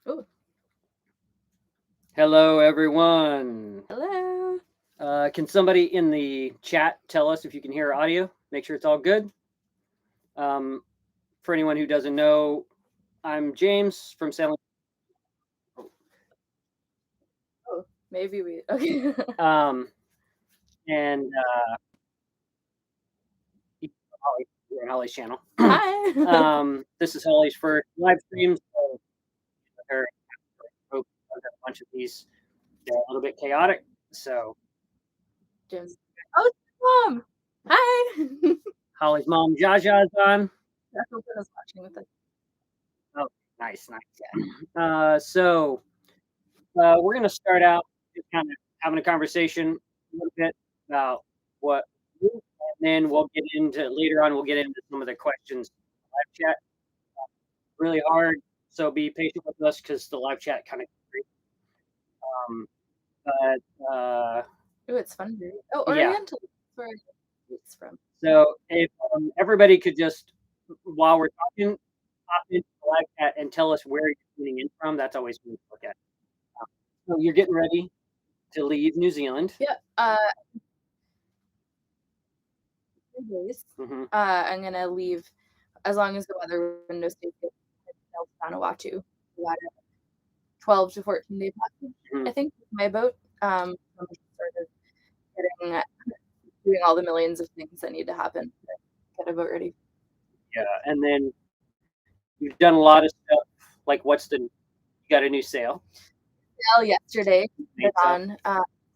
Oh, Hello, everyone. hello. Can somebody in the chat tell us if you can hear audio? Make sure it's all good. For anyone who doesn't know, I'm James from San. Oh, maybe we. Okay. And you're on Holly's channel. Hi. This is Holly's first live stream. So her a bunch of these. They're a little bit chaotic. So James. Oh, Mom. Hi. Holly's mom, Jaja, is on. I hope I was watching with us. Oh, nice. So we're going to start out just kind of having a conversation a little bit about what we do, and then we'll get into later on. We'll get into some of the questions in the live chat. Really hard, so be patient with us because the live chat kind of. But Oh, it's fun. Oh, yeah. Oriental. That's where it's from. So if everybody could just, while we're talking, pop into the live chat and tell us where you're tuning in from. That's always fun to look at. So you're getting ready to leave New Zealand. Yeah. 3 days. Mm-hmm. I'm gonna leave as long as the weather window stays good. Vanuatu. 12 to 14 day passage. Mm-hmm. I think my boat. I'm just sort of doing all the millions of things that need to happen to get a boat ready. Yeah, and then you've done a lot of stuff. Like, you got a new sail? Sail yesterday. Put on.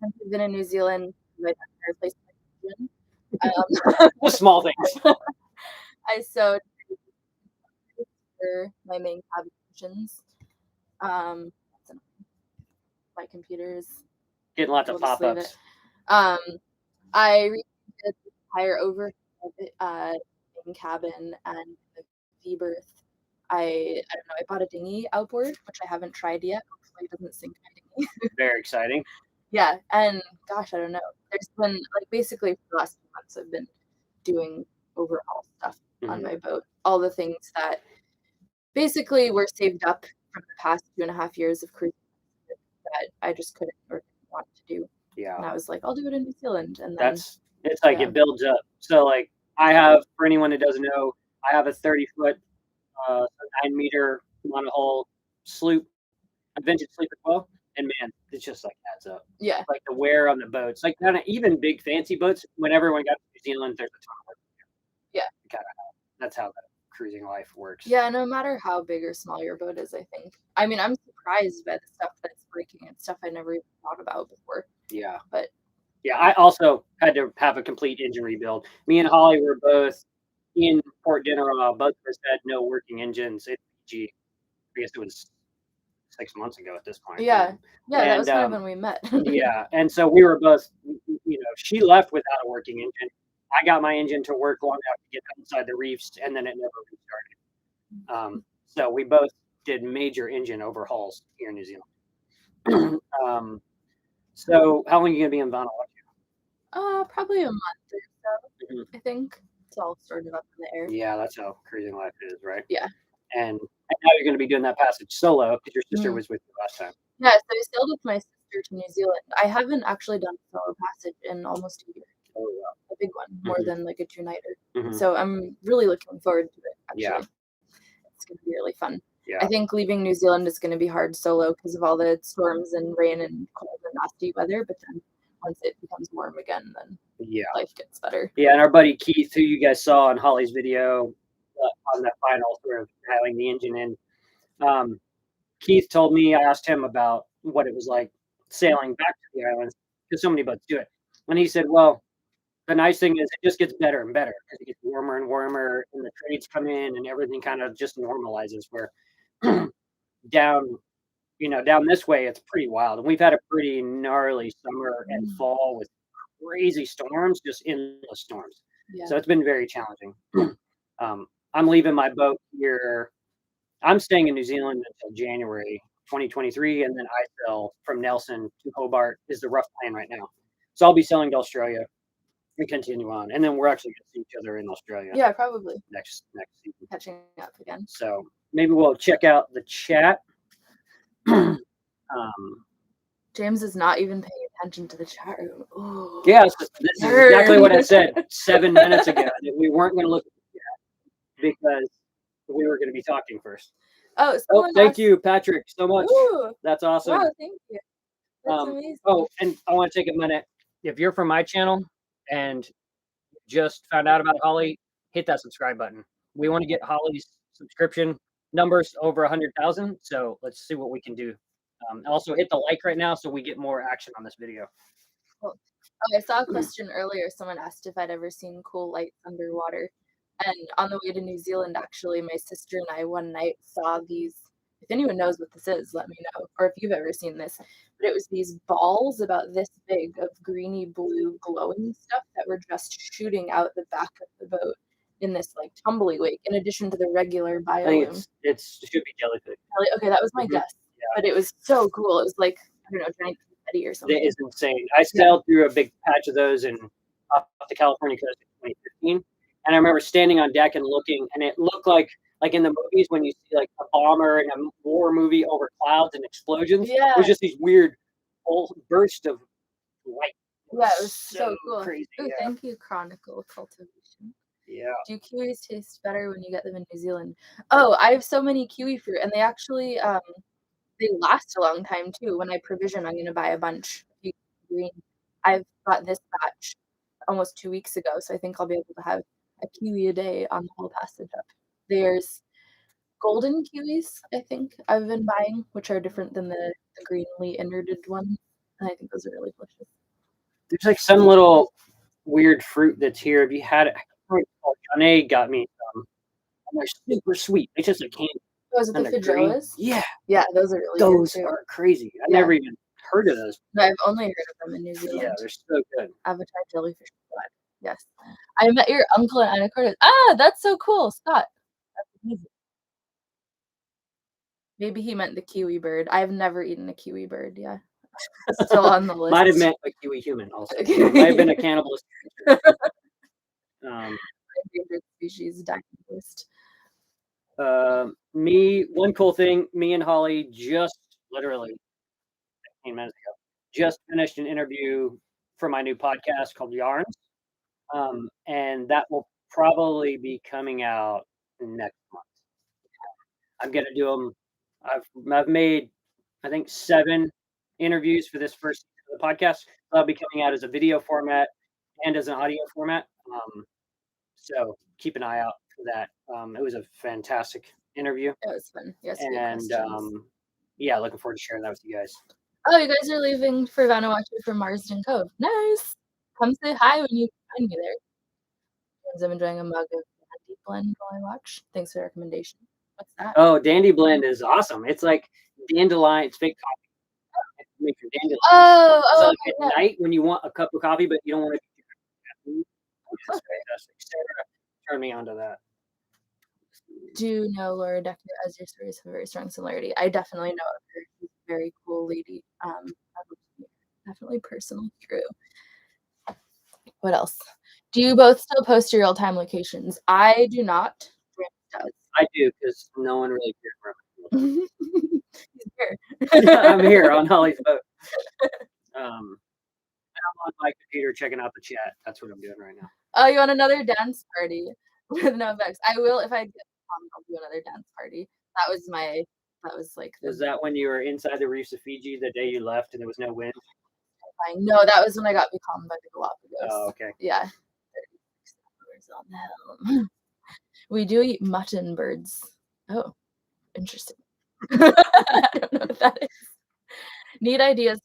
Since we've been in New Zealand, I replaced my engine. Small things. I sewed for my main cabin engines. My computer is getting lots of pop-ups. I repainted the entire overhead main cabin and the V-berth. I don't know. I bought a dinghy outboard, which I haven't tried yet. Hopefully, it doesn't sink my dinghy. Very exciting. Yeah, and gosh, I don't know. There's been basically for the last 2 months, I've been doing overhaul stuff on my boat. All the things that basically were saved up from the past 2.5 years of cruising that I just couldn't or didn't want to do. Yeah, and I was like, I'll do it in New Zealand, and then it's like it builds up. So like I have, for anyone who doesn't know, I have a 30-foot, 9-meter monohull sloop, a vintage sloop as well, and man, it's just like adds up. Yeah, like the wear on the boats, like kind of even big fancy boats. When everyone got to New Zealand, there's a ton of work. Yeah, kind of that's how the cruising life works. Yeah, no matter how big or small your boat is, I think. I mean, I'm surprised by the stuff that's breaking and stuff I never even thought about before. Yeah, but yeah, I also had to have a complete engine rebuild. Me and Holly were both in Port General. Both of us had no working engines. I guess it was 6 months ago at this point. Yeah, that was kind of when we met. Yeah, and so we were both, she left without a working engine. I got my engine to work long enough to get outside the reefs, and then it never restarted. So we both did major engine overhauls here in New Zealand. So how long are you going to be in Vanuatu? Probably a month or so, I think. It's all sort of up in the air. Yeah, that's how cruising life is, right? Yeah. And now you're going to be doing that passage solo because your sister was with you last time. Yeah, so I sailed with my sister to New Zealand. I haven't actually done a solo passage in almost a year. Oh, wow. A big one, more than like a 2-nighter. So I'm really looking forward to it, actually. Yeah. It's going to be really fun. Yeah. I think leaving New Zealand is going to be hard solo because of all the storms and rain and cold and nasty weather, but then once it becomes warm again, then life gets better. Yeah, and our buddy Keith, who you guys saw in Holly's video on that final sort of dialing the engine in, Keith told me, I asked him about what it was like sailing back to the islands because so many boats do it. And he said, well, the nice thing is it just gets better and better because it gets warmer and warmer and the trades come in and everything kind of just normalizes, where down this way, it's pretty wild. And we've had a pretty gnarly summer and fall with crazy storms, just endless storms. Yeah. So it's been very challenging. I'm leaving my boat here. I'm staying in New Zealand until January 2023, and then I sail from Nelson to Hobart is the rough plan right now. So I'll be sailing to Australia and continue on, and then we're actually going to see each other in Australia. Yeah, probably next season. Catching up again. So maybe we'll check out the chat. um, James is not even paying attention to the chat room. Ooh, yeah, this is exactly what I said 7 minutes ago, that we weren't going to look at the chat because we were going to be talking first. Oh, thank you, Patrick, so much. Ooh, That's awesome. wow, thank you. That's amazing. Oh, and I want to take a minute. If you're from my channel and just found out about Holly, hit that subscribe button. We want to get Holly's subscription numbers over 100,000. So let's see what we can do. Also hit the like right now so we get more action on this video. Cool. Oh, I saw a question earlier. Someone asked if I'd ever seen cool lights underwater. And on the way to New Zealand, actually, my sister and I one night saw these. If anyone knows what this is, let me know. Or if you've ever seen this. But it was these balls about this big of greeny blue glowing stuff that were just shooting out the back of the boat in this like tumbly wake, in addition to the regular I think biolume. it should be jellyfish. Okay, that was my guess. Yeah. But it was so cool. It was like, I don't know, giant confetti or something. That is insane. I sailed through a big patch of those off the California coast in 2015. And I remember standing on deck and looking, and it looked like in the movies when you see like a bomber in a war movie over clouds and explosions. Yeah. It was just these weird bursts of light. Yeah, it was so cool. Crazy. Ooh, Yeah. thank you, Chronicle Cultivation. Yeah. Do kiwis taste better when you get them in New Zealand? Oh, I have so many kiwi fruit, and they actually they last a long time too. When I provision, I'm gonna buy a bunch. Green. I've got this batch almost 2 weeks ago, so I think I'll be able to have a kiwi a day on the whole passage up. There's golden kiwis, I think I've been buying, which are different than the greenly innarded ones, and I think those are really delicious. There's like some little weird fruit that's here. Have you had it? Janae got me some. And they're super sweet. It's just a candy. Those are the feijoas? Yeah. Yeah, those are really those good too. are crazy. I never even heard of those. No, I've only heard of them in New Zealand. Yeah, they're so good. Avatar jellyfish blood. Yes. I met your uncle in Anacortes. Ah, that's so cool, Scott. That's amazing. Maybe he meant the kiwi bird. I've never eaten a kiwi bird, yeah. Still on the list. Might have meant a kiwi human also. Might have been a cannibalist. Endangered species dying list. One cool thing, me and Holly just literally 15 minutes ago, just finished an interview for my new podcast called Yarns. And that will probably be coming out next month. I'm going to do them. I've made, I think, 7 interviews for this first podcast. That'll be coming out as a video format and as an audio format. So keep an eye out for that. It was a fantastic interview. It was fun. Yes. And yeah, looking forward to sharing that with you guys. Oh, you guys are leaving for Vanuatu from Marsden Cove. Nice. Come say hi when you find me there. I'm enjoying a mug of Dandy Blend while I watch. Thanks for the recommendation. What's that? Oh, Dandy Blend is awesome. It's like dandelion. It's fake coffee. Make your dandelions. So like at night when you want a cup of coffee, but you don't want to. It's fantastic. Sarah turned me onto that. Do you know Laura Decker, as your stories have a very strong similarity? I definitely know of her. She's a very cool lady. Definitely personally true. What else? Do you both still post your real-time locations? I do not. James does. I do, because no one really cares about me. He's here. I'm here on Holly's boat. I'm on my computer checking out the chat. That's what I'm doing right now. Oh, you want another dance party with no effects? I will if I get I'll do another dance party. That was like. Was that when you were inside the reefs of Fiji the day you left and there was no wind? No, that was when I got becalmed by the Galapagos. Oh, okay. Yeah. 36 hours on the helm. We do eat mutton birds. Oh, interesting. I don't know what that is. Need ideas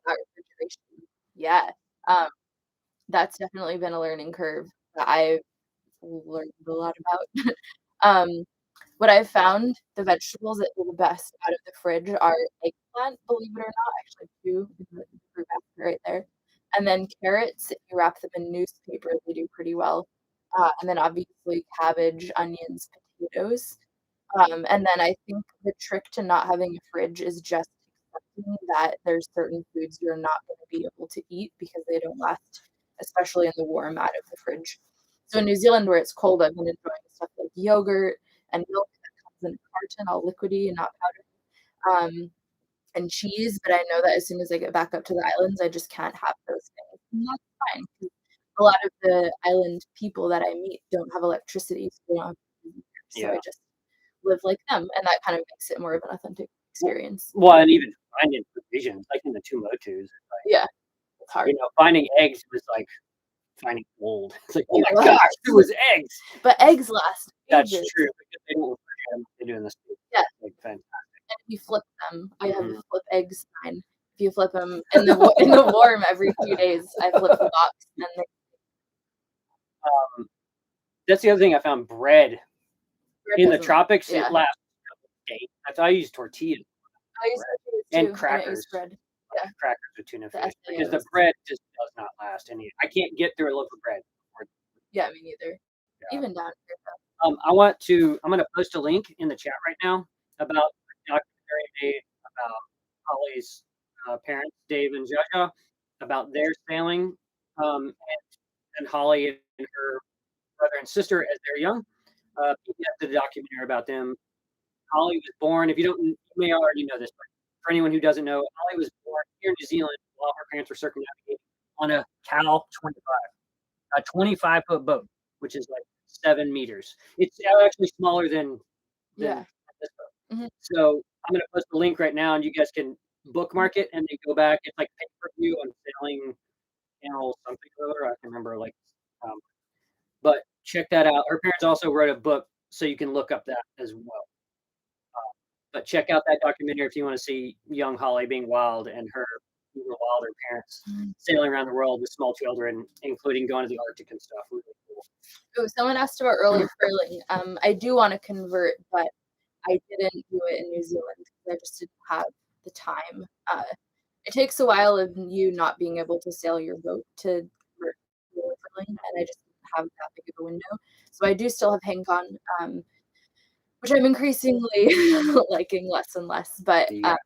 for refrigeration. Yeah. That's definitely been a learning curve that I've learned a lot about. What I've found, the vegetables that do the best out of the fridge are eggplant, believe it or not. Actually, 2 in the fruit basket right there. And then carrots, if you wrap them in newspaper, they do pretty well. And then obviously cabbage, onions, potatoes. And then I think the trick to not having a fridge is just accepting that there's certain foods you're not going to be able to eat because they don't last, especially in the warm out of the fridge. So in New Zealand, where it's cold, I've been enjoying stuff like yogurt and milk that comes in a carton, all liquidy and not powdered. and cheese, but I know that as soon as I get back up to the islands, I just can't have those things, and that's fine 'cause a lot of the island people that I meet don't have electricity, so they don't have so I just live like them, and that kind of makes it more of an authentic experience. Well, and even finding provisions, like in the Tumotus, Yeah, it's hard. finding eggs was like finding gold. It's like, oh my It gosh, there was eggs. But eggs last That's ages. true because they don't refrigerate them like they do in the States. Yeah. Like fantastic. And if you flip them, I have a flip egg sign. If you flip them in the warm every few days, I flip the box and they That's the other thing I found. Bread in the tropics, yeah. it lasts a couple of days. That's I use tortillas I use tortillas and too, crackers. bread. Yeah. Crackers with tuna fish because the SAOs. bread just does not last any. I can't get through a loaf of bread. Yeah, me neither. Yeah. Even down here though. I'm gonna post a link in the chat right now about a documentary made about Holly's parents, Dave and JoJo, about their sailing, and Holly and her brother and sister as they're young. PBS did a documentary about them. Holly was born. If you don't, you may already know this, but for anyone who doesn't know, Holly was born here in New Zealand while her parents were circumnavigating on a Cal 25, a 25-foot boat, which is like 7 meters. It's actually smaller than this boat. Mhm. So I'm gonna post the link right now, and you guys can bookmark it and then go back. It's like pay-per-view on Sailing Channel something or other. I can remember but check that out. Her parents also wrote a book, so you can look up that as well. But check out that documentary if you want to see young Holly being wild and her even wilder parents sailing around the world with small children, including going to the Arctic and stuff. Really cool. Oh, someone asked about early furling. I do want to convert, but I didn't do it in New Zealand because I just didn't have the time. It takes a while of you not being able to sail your boat to convert to early furling, and I just didn't have that big of a window. So I do still have hang on, which I'm increasingly liking less and less. But Very hard.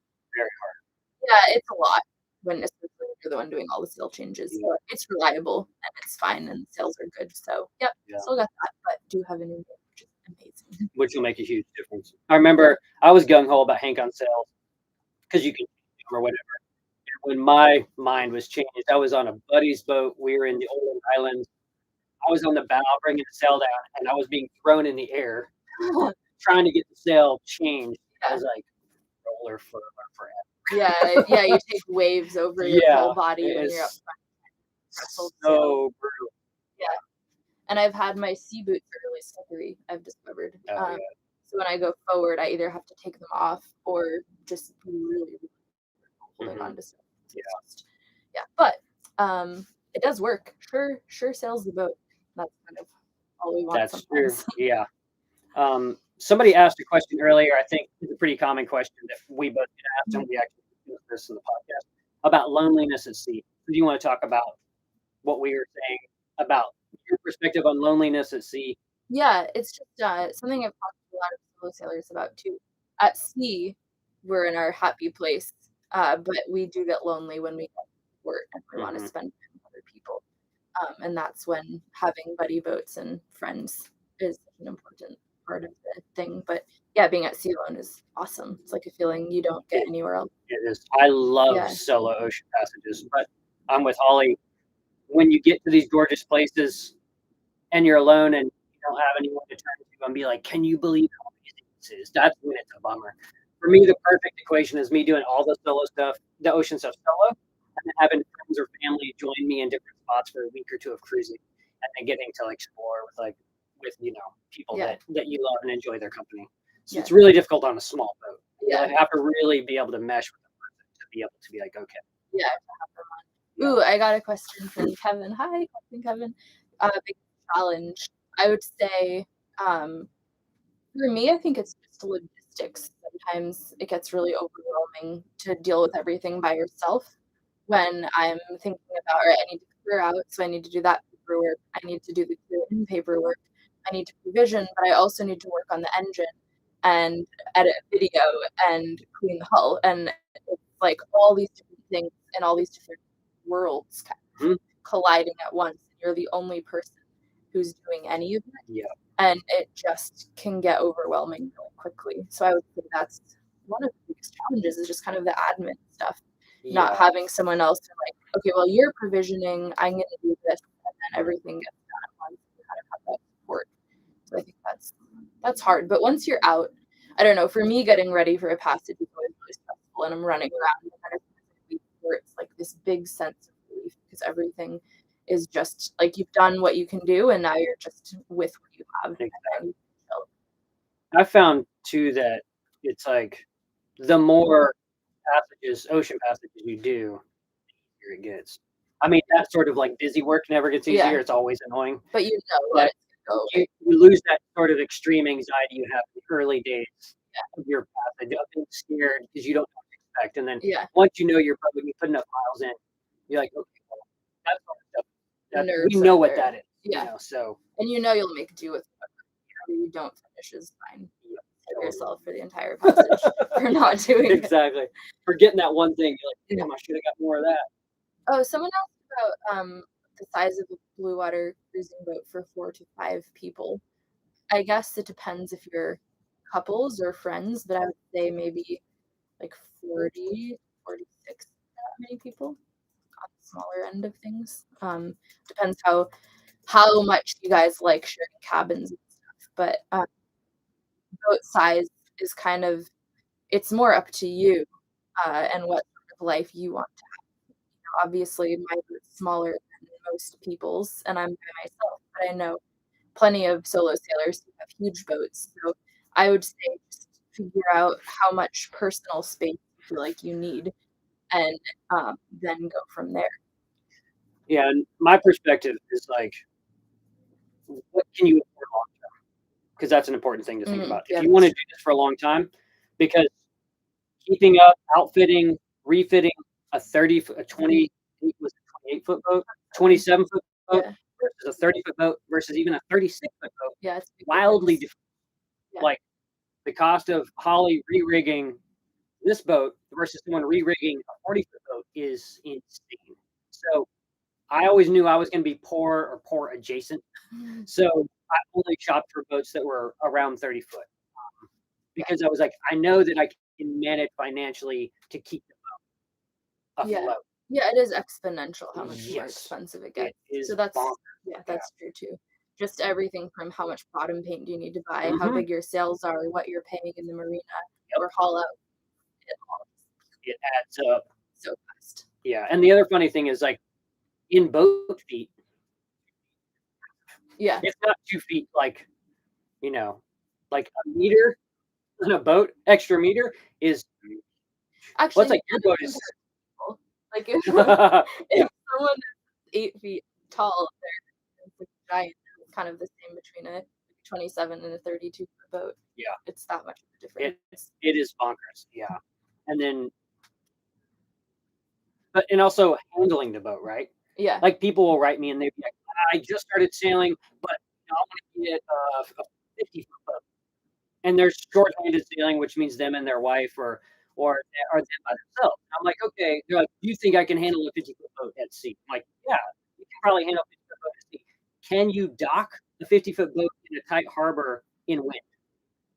yeah, it's a lot when especially when you're the one doing all the sail changes. But it's reliable and it's fine and the sails are good. So yep, still got that, but do have a new boat, which is amazing. Which will make a huge difference. I remember I was gung ho about Hank on sails because you can or whatever. And when my mind was changed, I was on a buddy's boat. We were in the Oland Islands. I was on the bow bringing the sail down, and I was being thrown in the air, trying to get the sail changed. I was like, roller forever. Yeah, you take waves over your whole body when you're up front. So brutal. Yeah. And I've had my sea boots are really slippery, I've discovered. So when I go forward, I either have to take them off or just be really holding on to stuff. Yeah, but it does work. Sure sails the boat. That's kind of all we want. That's true. Yeah. Somebody asked a question earlier. I think it's a pretty common question that we both get asked, and we actually do this in the podcast about loneliness at sea. Do you want to talk about what we were saying about your perspective on loneliness at sea? Yeah, it's just something I've talked to a lot of solo sailors about too. At sea, we're in our happy place, but we do get lonely when we get to port and we want to spend time with other people. And that's when having buddy boats and friends is an important part of the thing. But yeah, being at sea alone is awesome. It's like a feeling you don't get anywhere else. It is. I love solo ocean passages, but I'm with Holly. When you get to these gorgeous places and you're alone and you don't have anyone to turn to and be like, can you believe how amazing this is? That's when it's a bummer. For me, the perfect equation is me doing all the solo stuff, the ocean stuff solo, and then having friends or family join me in different spots for a week or two of cruising, and then getting to explore with people that you love and enjoy their company. So it's really difficult on a small boat. You have to really be able to mesh with the person to be able to be like, okay. Yeah. Ooh, I got a question from Kevin. Hi, Kevin. Big challenge. I would say, for me, I think it's just logistics. Sometimes it gets really overwhelming to deal with everything by yourself when I'm thinking about, all right, I need to clear out, so I need to do that paperwork. I need to do the clear-in paperwork. I need to provision, but I also need to work on the engine and edit video and clean the hull. And it's like all these different things and all these different worlds kind of colliding at once. You're the only person who's doing any of it. Yeah. And it just can get overwhelming really quickly. So I would say that's one of the biggest challenges is just kind of the admin stuff, not Yeah. having someone else to like, okay, well, you're provisioning, I'm going to do this, and then everything gets done at once. You kind of have that support. So I think that's hard. But once you're out, I don't know. For me, getting ready for a passage is always really stressful, and I'm running around. And then it's where it's like this big sense of relief because everything is just like you've done what you can do, and now you're just with what you have. Exactly. I found too that it's like the more ocean passages you do, the easier it gets. I mean, that sort of like busy work never gets easier. Yeah. It's always annoying. But you know But that it's gonna go away. you lose that sort of extreme anxiety you have in the early days of your passage, of being scared because you don't know what to expect. And then Yeah. once you know you're probably putting enough miles in, you're like, okay, well, that's all the stuff. We Nerves know are what there. that is. Yeah. You know, so And you know you'll make do with whatever you don't finish is fine. totally. Yourself for the entire passage for not doing it. Exactly. For getting that one thing, you're like, damn, I should have got more of that. Oh, someone asked about the size of a blue water cruising boat for 4 to 5 people. I guess it depends if you're couples or friends, but I would say maybe like 40, 46, that many people on the smaller end of things. Depends how much you guys like sharing cabins and stuff. But boat size is kind of it's more up to you and what sort of life you want to have. Obviously, my boat's smaller than most people's, and I'm by myself, but I know plenty of solo sailors who have huge boats. So I would say just figure out how much personal space you feel like you need and then go from there. Yeah, and my perspective is like, what can you afford long term? Because that's an important thing to think about. If Yeah, you want to do this for a long time, because keeping up, outfitting, refitting a 30 foot, a 20, was it 28-foot boat, 27-foot boat yeah, versus a 30-foot boat versus even a 36-foot boat, yeah, it's a big wildly difference. different. Yeah. Like the cost of Holly re-rigging this boat versus someone re-rigging a 40-foot boat is insane. So I always knew I was going to be poor or poor adjacent. So I only shopped for boats that were around 30 foot because I was like, I know that I can manage financially to keep the boat Yeah. afloat. Yeah, it is exponential how much more Yes, expensive it it gets. is So that's bonkers. yeah, that's true too. Just everything from how much bottom paint do you need to buy, how Mhm. big your sails are, what you're paying in the marina Yep. or haul out. It all It adds up. so fast. Yeah, and the other funny thing is like in boat feet, Yeah. it's not 2 feet like, you know, like a meter on a boat, extra meter is Actually, what's like your boat is like if someone is 8 feet tall, they're like giant. It's kind of the same between a 27 and a 32-foot boat. Yeah. It's that much of a difference. It is bonkers. Yeah. And then but and also handling the boat, right? Yeah. Like people will write me and they'd be like, I just started sailing, but I want to get a 50-foot boat. And they're short-handed sailing, which means them and their wife or them by themselves. I'm like, okay. They're like, do you think I can handle a 50-foot boat at sea? I'm like, yeah, you can probably handle a 50-foot boat at sea. Can you dock a 50-foot boat in a tight harbor in wind?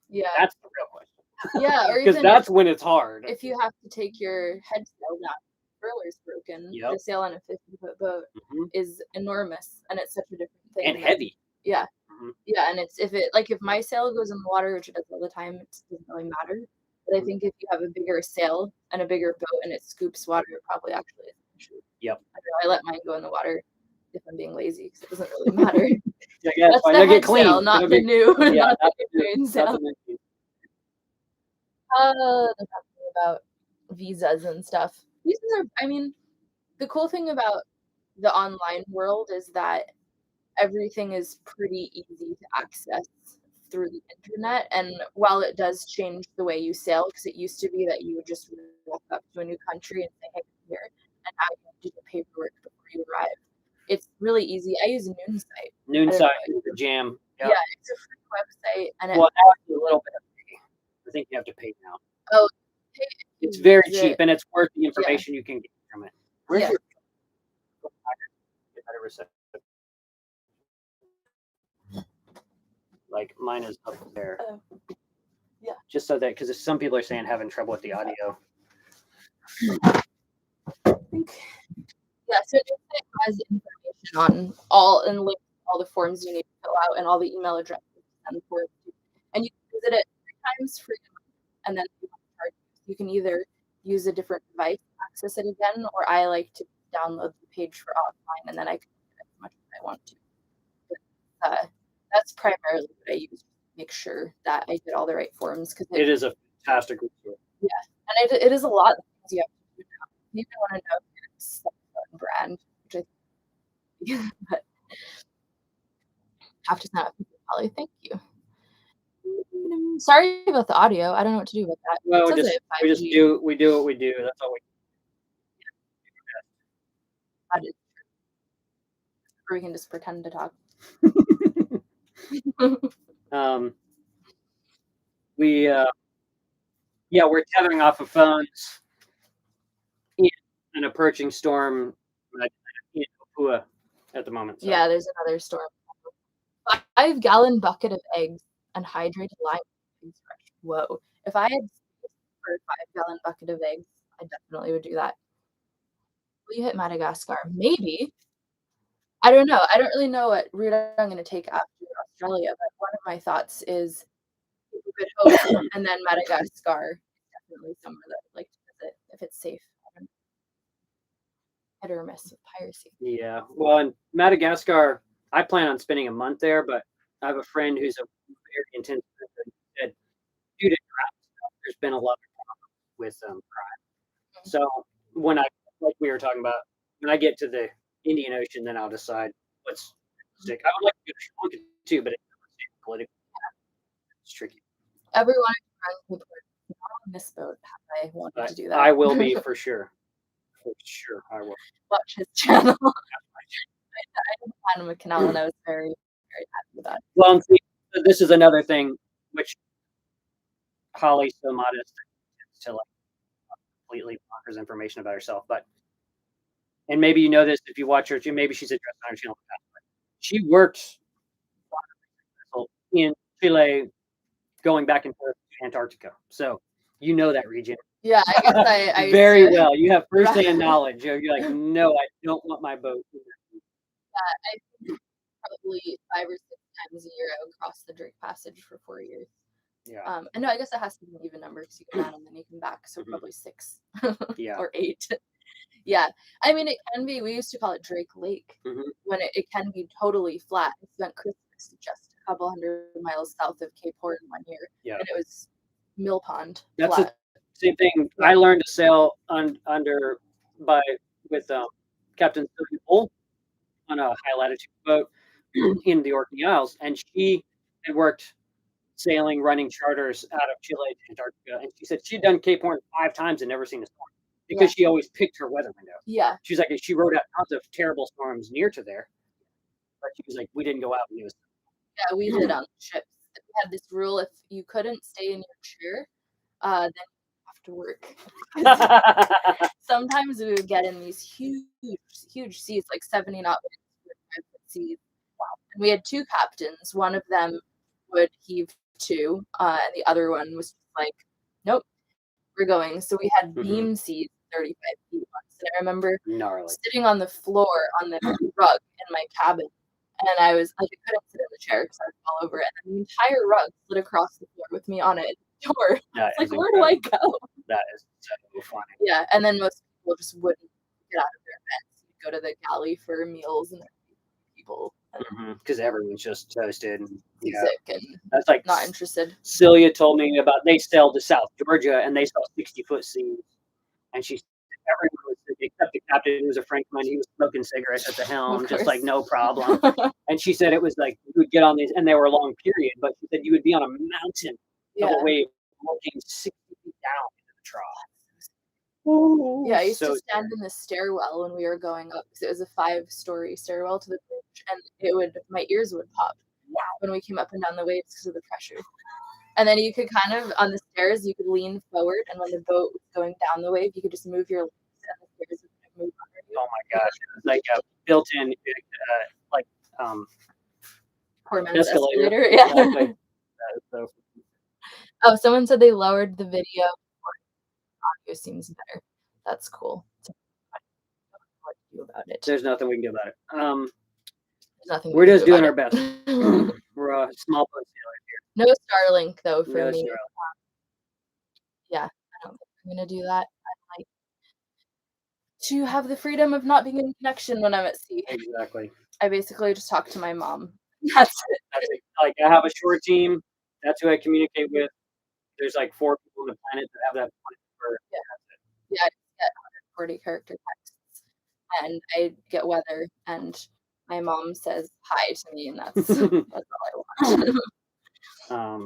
Yeah. That's the real question. Yeah, or Because even that's when it's hard. if you have to take your head sail down, furler's broken. Yep. The sail on a 50-foot boat is enormous, and it's such a different thing. And heavy. Yeah. Mhm. Yeah, and it's if my sail goes in the water, which it does all the time, it doesn't really matter. But I think if you have a bigger sail and a bigger boat and it scoops water, it probably actually is an issue. Yep. I don't know, I let mine go in the water if I'm being lazy because it doesn't really matter. Yeah, That's fine. the They'll head get clean. sail, not the new, Yeah, not the that's new main sail. They're talking about visas and stuff. Visas are, I mean, the cool thing about the online world is that everything is pretty easy to access through the internet. And while it does change the way you sail, because it used to be that you would just walk up to a new country and say, hey, I'm here, and now you have to do the paperwork before you arrive. It's really easy. I use Noonsite. Noonsite is the jam. Yep. Yeah, it's a free website, and well, actually a little bit of pay. I think you have to pay now. Oh, it's very cheap, and it's worth the information you can get from it. Where's your better reception? Like mine is up there. Yeah. Just so that, because some people are saying having trouble with the audio. I think, yeah, so it has information on all and links to all the forms you need to fill out and all the email addresses to send forms to. And you can visit it 3 times free, and then you can either use a different device to access it again, or I like to download the page for offline, and then I can do it as much as I want to. But, that's primarily what I use to make sure that I get all the right forms, because it is a fantastic resource. Yeah, and it is a lot of things you have to do now. You even want to know if it's a brand, which I think, but have to sign up for Polly. Thank you. Sorry about the audio. I don't know what to do with that. Well, It says we just do what we do. That's all we do. Or we can just pretend to talk. We're tethering off of phones in an approaching storm in Papua at the moment. So. Yeah, there's another storm. 5-gallon bucket of eggs and hydrated lime. Whoa. If I had space for a 5-gallon bucket of eggs, I definitely would do that. Will you hit Madagascar? Maybe. I don't know. I don't really know what route I'm going to take after Australia, but one of my thoughts is Good Hope and then Madagascar. Definitely somewhere that I'd like to visit if it's safe. Hit or miss with piracy. Yeah. Well, in Madagascar, I plan on spending a month there, but I have a friend who's a very intense person who said, due to drought stuff, there's been a lot of problems with crime. So when like we were talking about, when I get to the Indian Ocean, then I'll decide what's stick. I would like to go to Sri Lanka too, but it's politically. It's tricky. Everyone on this boat, I wanted to do that. I will be for sure. For sure, I will. Watch his channel. I did find him a Canal, and I was very, very happy with that. Well, see, this is another thing which Holly's so modest to like completely bonkers information about herself, and maybe you know this if you watch her, maybe she's addressed on her channel. She worked in Chile, going back and forth to Antarctica, so you know that region. Yeah, I guess I very well. You have firsthand knowledge. You're like, no, I don't want my boat. I think probably 5 or 6 times a year I would cross the Drake Passage for 4 years. Yeah. And no, I guess it has to be an even number because you can add and then you come back, so probably 6 or 8. Yeah, I mean, it can be. We used to call it Drake Lake when it can be totally flat. I spent Christmas just a couple 100 miles south of Cape Horn one year, and it was mill pond. That's flat. the same thing. Yeah. I learned to sail with Captain Sylvia Bull on a high latitude boat in the Orkney Isles, and she had worked sailing, running charters out of Chile to Antarctica, and she said she'd done Cape Horn 5 times and never seen a storm because she always picked her weather window. Yeah, she's like, she wrote out tons of terrible storms near to there, but she was like, we didn't go out and use. Yeah, we did on ships. We had this rule: if you couldn't stay in your chair, then you have to work. Sometimes we would get in these huge seas, like 70 knot seas. Wow. And we had 2 captains. One of them would heave to, and the other one was just like, nope, we're going. So we had beam seas 35 feet once. And I remember sitting on the floor on the rug in my cabin, and I was like, I couldn't sit in the chair because I would fall over it. And the entire rug slid across the floor with me on it. Door. Like, where do I go? That is so funny. Yeah, and then most people just wouldn't get out of their beds. You'd go to the galley for meals and people. Because everyone's just toasted and sick and that's like not interested. Celia told me about they sailed to South Georgia and they saw 60-foot seas, and she said everyone was sick except the captain, who was a Frenchman. He was smoking cigarettes at the helm, just like no problem. And she said it was like you would get on these, and they were a long period, but she said you would be on a mountain of a wave looking 60 feet down into the trough. Ooh, yeah, I used to stand in the stairwell when we were going up because it was a 5-story stairwell to the bridge, and my ears would pop when we came up and down the waves because of the pressure. And then you could kind of, on the stairs, you could lean forward, and when the boat was going down the wave, you could just move your legs, and the stairs would move under you. Oh my gosh, it was like a built-in, poor man's escalator. Yeah. Exactly. That is so. Oh, someone said they lowered the video audio seems better. That's cool. I don't know what to do about it. There's nothing we can do about it. There's nothing We're we can just do doing about our best. it. We're a small place here. No Starlink though for No me. Starlink. Yeah, I don't think I'm gonna do that. I like to have the freedom of not being in connection when I'm at sea. Exactly. I basically just talk to my mom. That's it. That's it. Like, I have a short team. That's who I communicate with. There's like 4 people on the planet that have that plan for. Yeah. Yeah, I just get 140 character texts, and I get weather, and my mom says hi to me, and that's all I want.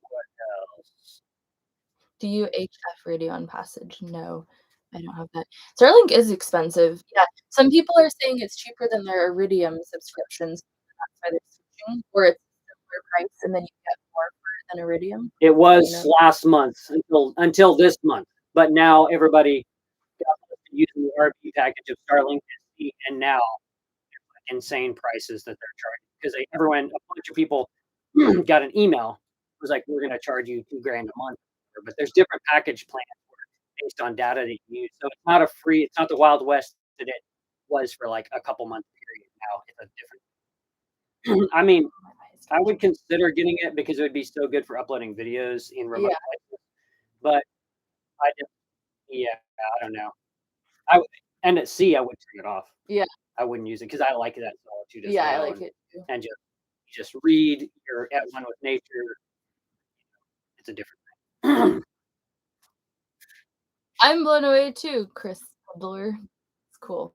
What else? Do you HF radio on Passage? No, I don't have that. Starlink is expensive. Yeah, some people are saying it's cheaper than their Iridium subscriptions. That's why they're switching, or it's a similar price, and then you get more for it than Iridium. It was You know? last month until this month, but now everybody got using the RP package of Starlink, and now insane prices that they're charging because everyone, a bunch of people got an email. It was like, we're going to charge you $2,000 a month, but there's different package plans based on data that you use. So it's not a free, it's not the Wild West that it was for like a couple month period. Now it's a different. I mean, I would consider getting it because it would be so good for uploading videos in remote places. But I just, yeah, I don't know. And at sea, I would turn it off. Yeah. I wouldn't use it because I like that solitude as Yeah, I well. like it too. And just read. You're at one with nature. It's a different thing. I'm blown away too, Chris Butler. It's cool.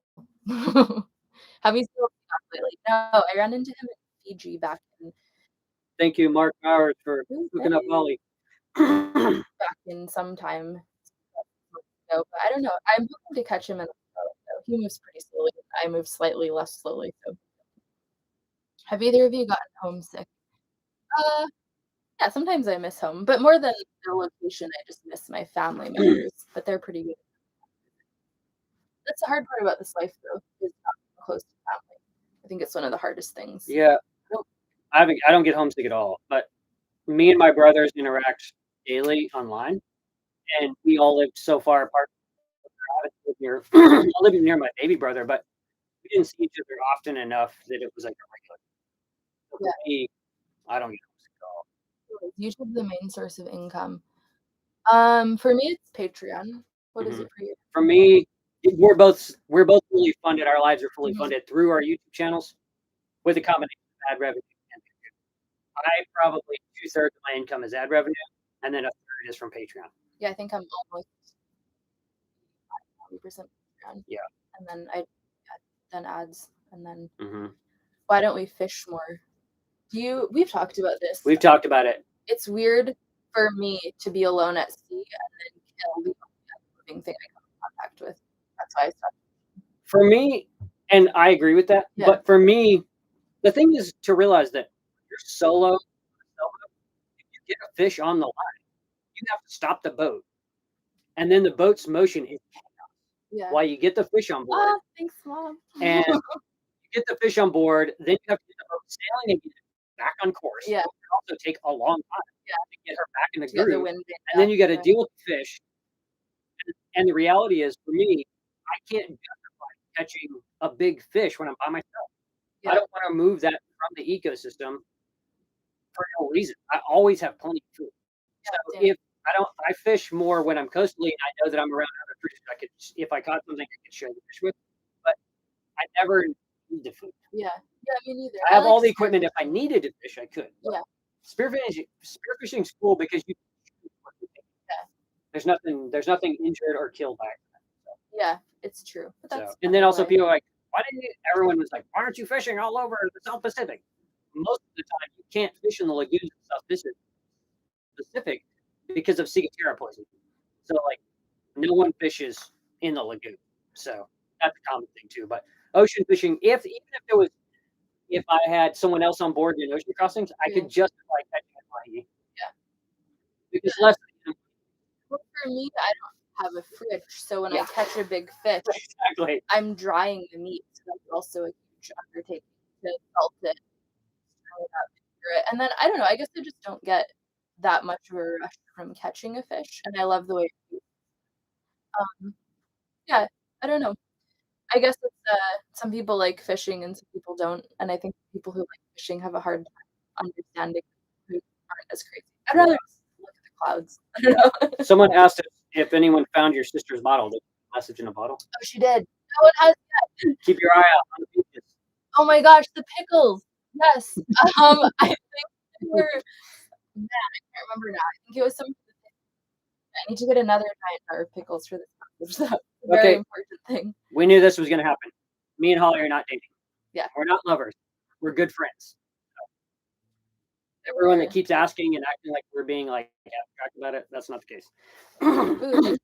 Have you still seen him lately? No, I ran into him in Fiji back in Thank you, Mark Powers, for hooking up Ollie. back in some time ago, but I don't know. I'm hoping to catch him in the boat, though. He moves pretty slowly. I move slightly less slowly, so. Have either of you gotten homesick? Yeah, sometimes I miss home, but more than the location, I just miss my family members, but they're pretty good. That's the hard part about this life, though, is not being close to family. I think it's one of the hardest things. Yeah, I don't get homesick at all. But me and my brothers interact daily online, and we all live so far apart. I live near my baby brother, but we didn't see each other often enough that it was like a regular. So for me, I don't get homesick at all. Is YouTube the main source of income? For me, it's Patreon. What is it for you? For me, we're both fully funded. Our lives are fully funded through our YouTube channels with a combination of ad revenue and Patreon. I probably 2/3 of my income is ad revenue, and then a third is from Patreon. Yeah, I think I'm almost 40% Patreon. Yeah. And then then ads, and then Mm-hmm. why don't we fish more? We've talked about this. We've talked about it. It's weird for me to be alone at sea and then kill the only living thing I come in contact with. That's why I stopped. For me, and I agree with that, but for me, the thing is to realize that you're solo, if you get a fish on the line, you have to stop the boat. And then the boat's motion is chaos. While you get the fish on board. Oh, thanks, Mom. And you get the fish on board, then you have to get the boat sailing again, back on course. Yeah. It can also take a long time to get her back in the Yeah, groove. And then you got to deal with the fish. And the reality is, for me, I can't justify catching a big fish when I'm by myself. I don't want to move that from the ecosystem for no reason. I always have plenty of food. So if I fish more when I'm coastally and I know that I'm around other fish. If I caught something, I could share the fish with. But I never need the food. Yeah, me neither. I have all the equipment. If I needed to fish, I could. Yeah. Spearfishing's cool because you. Yeah. There's nothing injured or killed by it. So. Yeah, it's true. But and then also people are like, everyone was like, why aren't you fishing all over the South Pacific? Most of the time, you can't fish in the lagoons in the South Pacific because of ciguatera poison. So like, no one fishes in the lagoon. So that's a common thing too. But ocean fishing, even if I had someone else on board in ocean crossings, I could justify catching a mahi. Yeah. Because less. Well, for me, I don't have a fridge, so when I catch a big fish, I'm drying the meat. So that's also a huge undertaking to salt it, and then I don't know. I guess I just don't get that much of a rush from catching a fish, and I love the way it tastes. Yeah, I don't know. I guess it's, some people like fishing and some people don't, and I think people who like fishing have a hard time understanding who aren't as crazy. I'd rather just look at the clouds. I don't know. Someone asked if anyone found your sister's bottle. Did you message in a bottle? Oh, she did. No one has yet. Keep your eye out on the beaches. Oh my gosh, the pickles. Yes. I think they were man, I can't remember now. I think it was some I need to get another giant jar of pickles for this message. That's a very important thing. We knew this was gonna happen. Me and Holly are not dating. Yeah. We're not lovers. We're good friends. Everyone that keeps asking and acting like we're being like abstract about it, that's not the case. Ooh,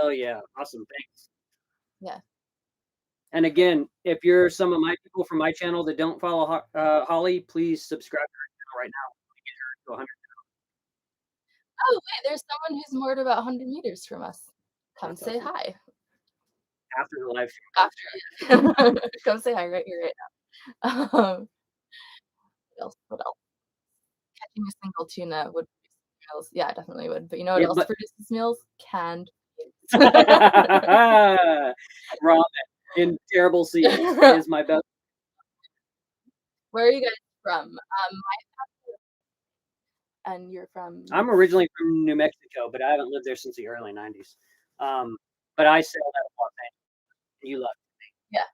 Oh yeah, awesome, thanks. yeah. And again, if you're some of my people from my channel that don't follow Holly, please subscribe to her channel right now. We get her to 100. Oh wait, there's someone who's moored about 100 meters from us. Come That's say awesome. hi. After the live stream. After come say hi right here, right now. What else? What else? Catching a single tuna would produce meals. Yeah, definitely would. But you know what else produces meals? Canned beans. Ramen in terrible seas is my best. Where are you guys from? And you're from? I'm originally from New Mexico, but I haven't lived there since the early 90s. But I sailed out of Los Angeles. And you left. Yeah.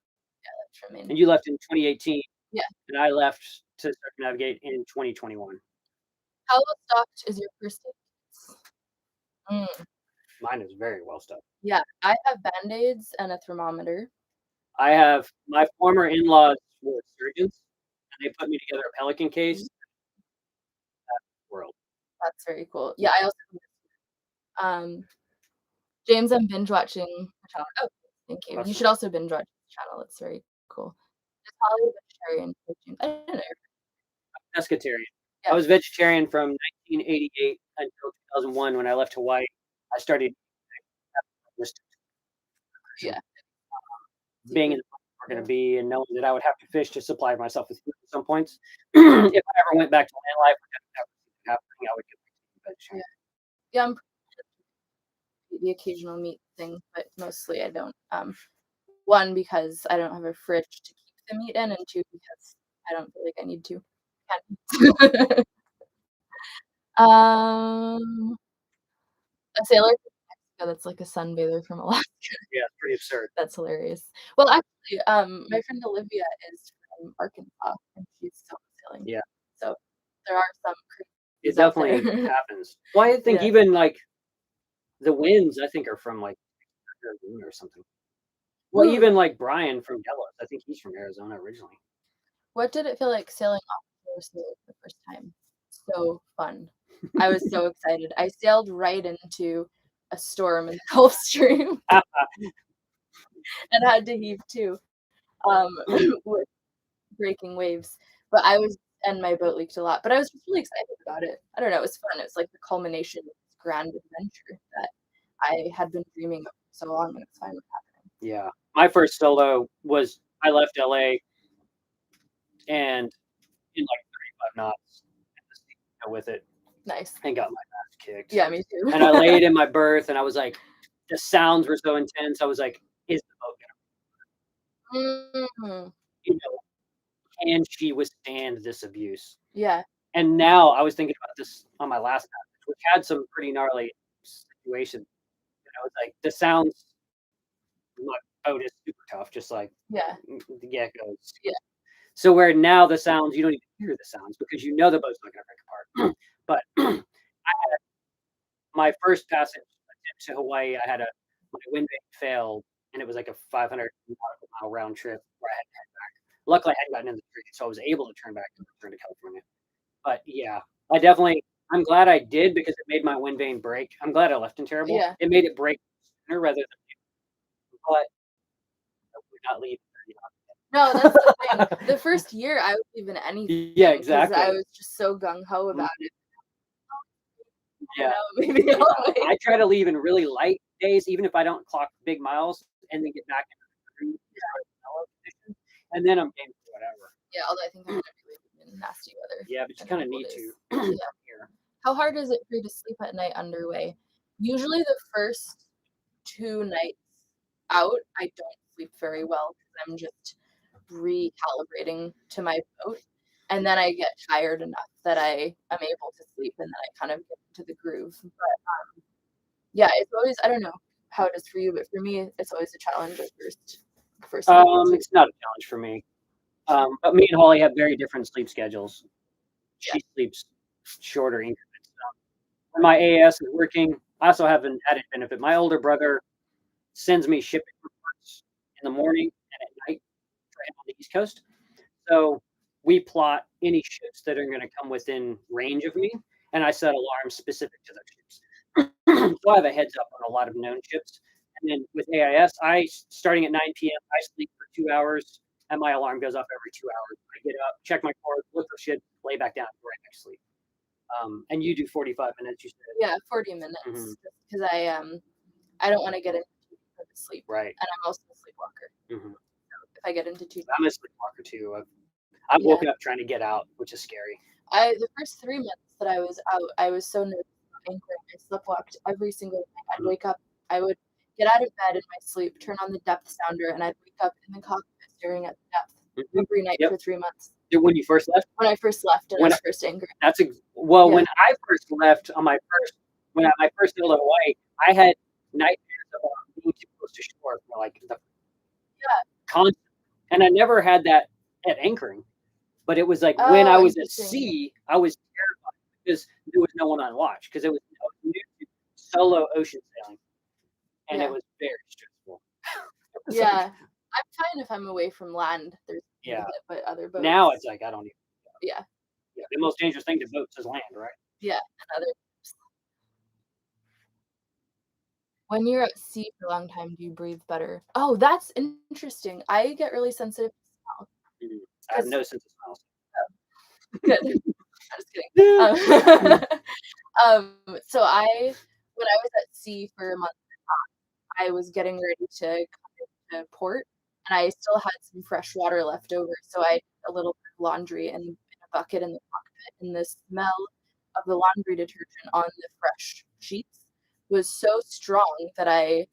Yeah, that's from me. And you left in 2018. Yeah. And I left to circumnavigate in 2021. How well stocked is your first aid? Mine is very well stocked. Yeah, I have Band-Aids and a thermometer. I have my former in-laws were surgeons, and they put me together a Pelican case. That's the world. That's very cool. Yeah, I also James, I'm binge watching the channel. Oh, thank you. Awesome. You should also binge watch the channel. It's very cool. Is Holly vegetarian? I don't know. Pescatarian. Yeah. I was vegetarian from 1988 until 2001 when I left Hawaii. I started being in the place we're going to be and knowing that I would have to fish to supply myself with food at some points. If I ever went back to land life, I would get vegetarian. Yeah, I'm the occasional meat thing, but mostly I don't. One, because I don't have a fridge to keep the meat in, and two, because I don't feel like I need to. A sailor from Mexico that's like a sunbather from Alaska. Yeah, it's pretty absurd. That's hilarious. Well, actually, my friend Olivia is from Arkansas, and she's still sailing. Yeah. So there are some it definitely happens. Well, I think even like the winds, I think, are from like Arizona or something. Well, even like Brian from Delos, I think he's from Arizona originally. What did it feel like sailing off the first time? So fun. I was so excited. I sailed right into a storm in the Gulf Stream and had to heave to with breaking waves. But and my boat leaked a lot. But I was just really excited about it. I don't know, it was fun. It was like the culmination of this grand adventure that I had been dreaming of for so long, and it's finally happening. Yeah. My first solo was I left LA and in like 35 knots with it. Nice. And got my ass kicked. Yeah, me too. And I laid in my berth and I was like, the sounds were so intense. I was like, is the boat gonna you know, can she withstand this abuse? Yeah. And now I was thinking about this on my last passage, which had some pretty gnarly situations. It's like the sounds my boat is super tough, just like the geckos. Yeah. So where now the sounds, you don't even hear the sounds because you know the boat's not gonna break apart. But I had my first passage to Hawaii, my wind vane failed, and it was like a 500 nautical mile round trip where I had to head back. Luckily, I hadn't gotten in the tree, so I was able to turn back and return to California. But yeah, I'm glad I did because it made my wind vane break. I'm glad I left in terrible. Yeah. It made it break sooner rather than later. But I would not leave. No, that's the thing. The first year I was leaving anything. Yeah, exactly. I was just so gung ho about it. Yeah. Maybe I try to leave in really light days, even if I don't clock big miles, and then get back into the and then I'm game for whatever. Yeah, although I think I'm gonna be leaving in nasty weather. Yeah, but you kind of need to. How hard is it for you to sleep at night underway? Usually the first 2 nights out, I don't sleep very well because I'm just recalibrating to my boat, and then I get tired enough that I am able to sleep, and then I kind of get into the groove, but, yeah, it's always I don't know how it is for you, but for me, it's always a challenge at first night or 2. It's not a challenge for me. But me and Holly have very different sleep schedules. Yeah. She sleeps shorter increments. When my AS is working, I also have an added benefit. My older brother sends me shipping reports in the morning and at night for him on the East Coast. So we plot any ships that are going to come within range of me, and I set alarms specific to those ships. So I have a heads up on a lot of known ships. And then with AIS, starting at 9 p.m., I sleep for 2 hours, and my alarm goes off every 2 hours. I get up, check my course, look for shit, lay back down, right back to sleep. And you do 45 minutes, you said? Yeah, 40 minutes, because I don't wanna get into too deep of a sleep, Right. and I'm also a sleepwalker. Mhm. So if I get into too deep I'm a sleepwalker too. I've Yeah. woken up trying to get out, which is scary. The first 3 months that I was out, I was so nervous about anchoring. I sleepwalked every single night. I'd wake up, I would get out of bed in my sleep, turn on the depth sounder, and I'd wake up in the cockpit staring at the depth every night for 3 months. When you first left? When I first left and I was first anchored. When I first left on my first sailed to Hawaii, I had nightmares about being too close to shore for like the constant, and I never had that at anchoring. But it was like when I was at sea, I was terrified because there was no one on watch because it was new to solo ocean sailing, and it was very stressful. Yeah, I'm fine if I'm away from land. There's but other boats. Now it's like I don't even. Yeah. Yeah, the most dangerous thing to boats is land, right? Yeah, and other When you're at sea for a long time, do you breathe better? Oh, that's interesting. I get really sensitive to smell. I have no sense of smell. Good. I'm just kidding. So when I was at sea for a month and a half, I was getting ready to come into port, and I still had some fresh water left over, so I did a little bit of laundry in a bucket in the cockpit, and the smell of the laundry detergent on the fresh sheets was so strong that I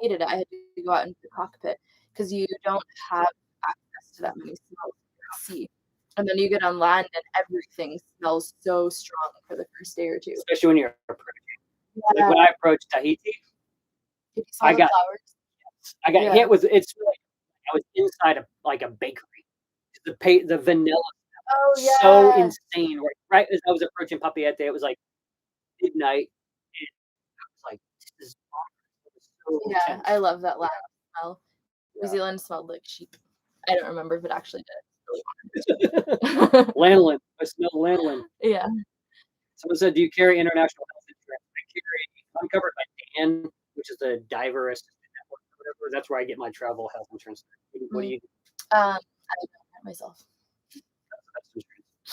hated it. I had to go out into the cockpit because you don't have access to that many smells at sea. And then you get on land and everything smells so strong for the first day or 2. Especially when you're approaching. Yeah. Like when I approached Tahiti, Did you smell the flowers? I got hit with it's like I was inside of like a bakery. The vanilla so insane. Right as I was approaching Papeete, it was like midnight. And I was like, this is so intense. I love that last smell. New Zealand smelled like sheep. I don't remember if it actually did. Lanolin. I smell lanolin. Yeah. Someone said, "Do you carry international health insurance?" I'm covered by DAN, which is the Diver Assistant Network or whatever. That's where I get my travel health insurance. What do you do? I don't know myself.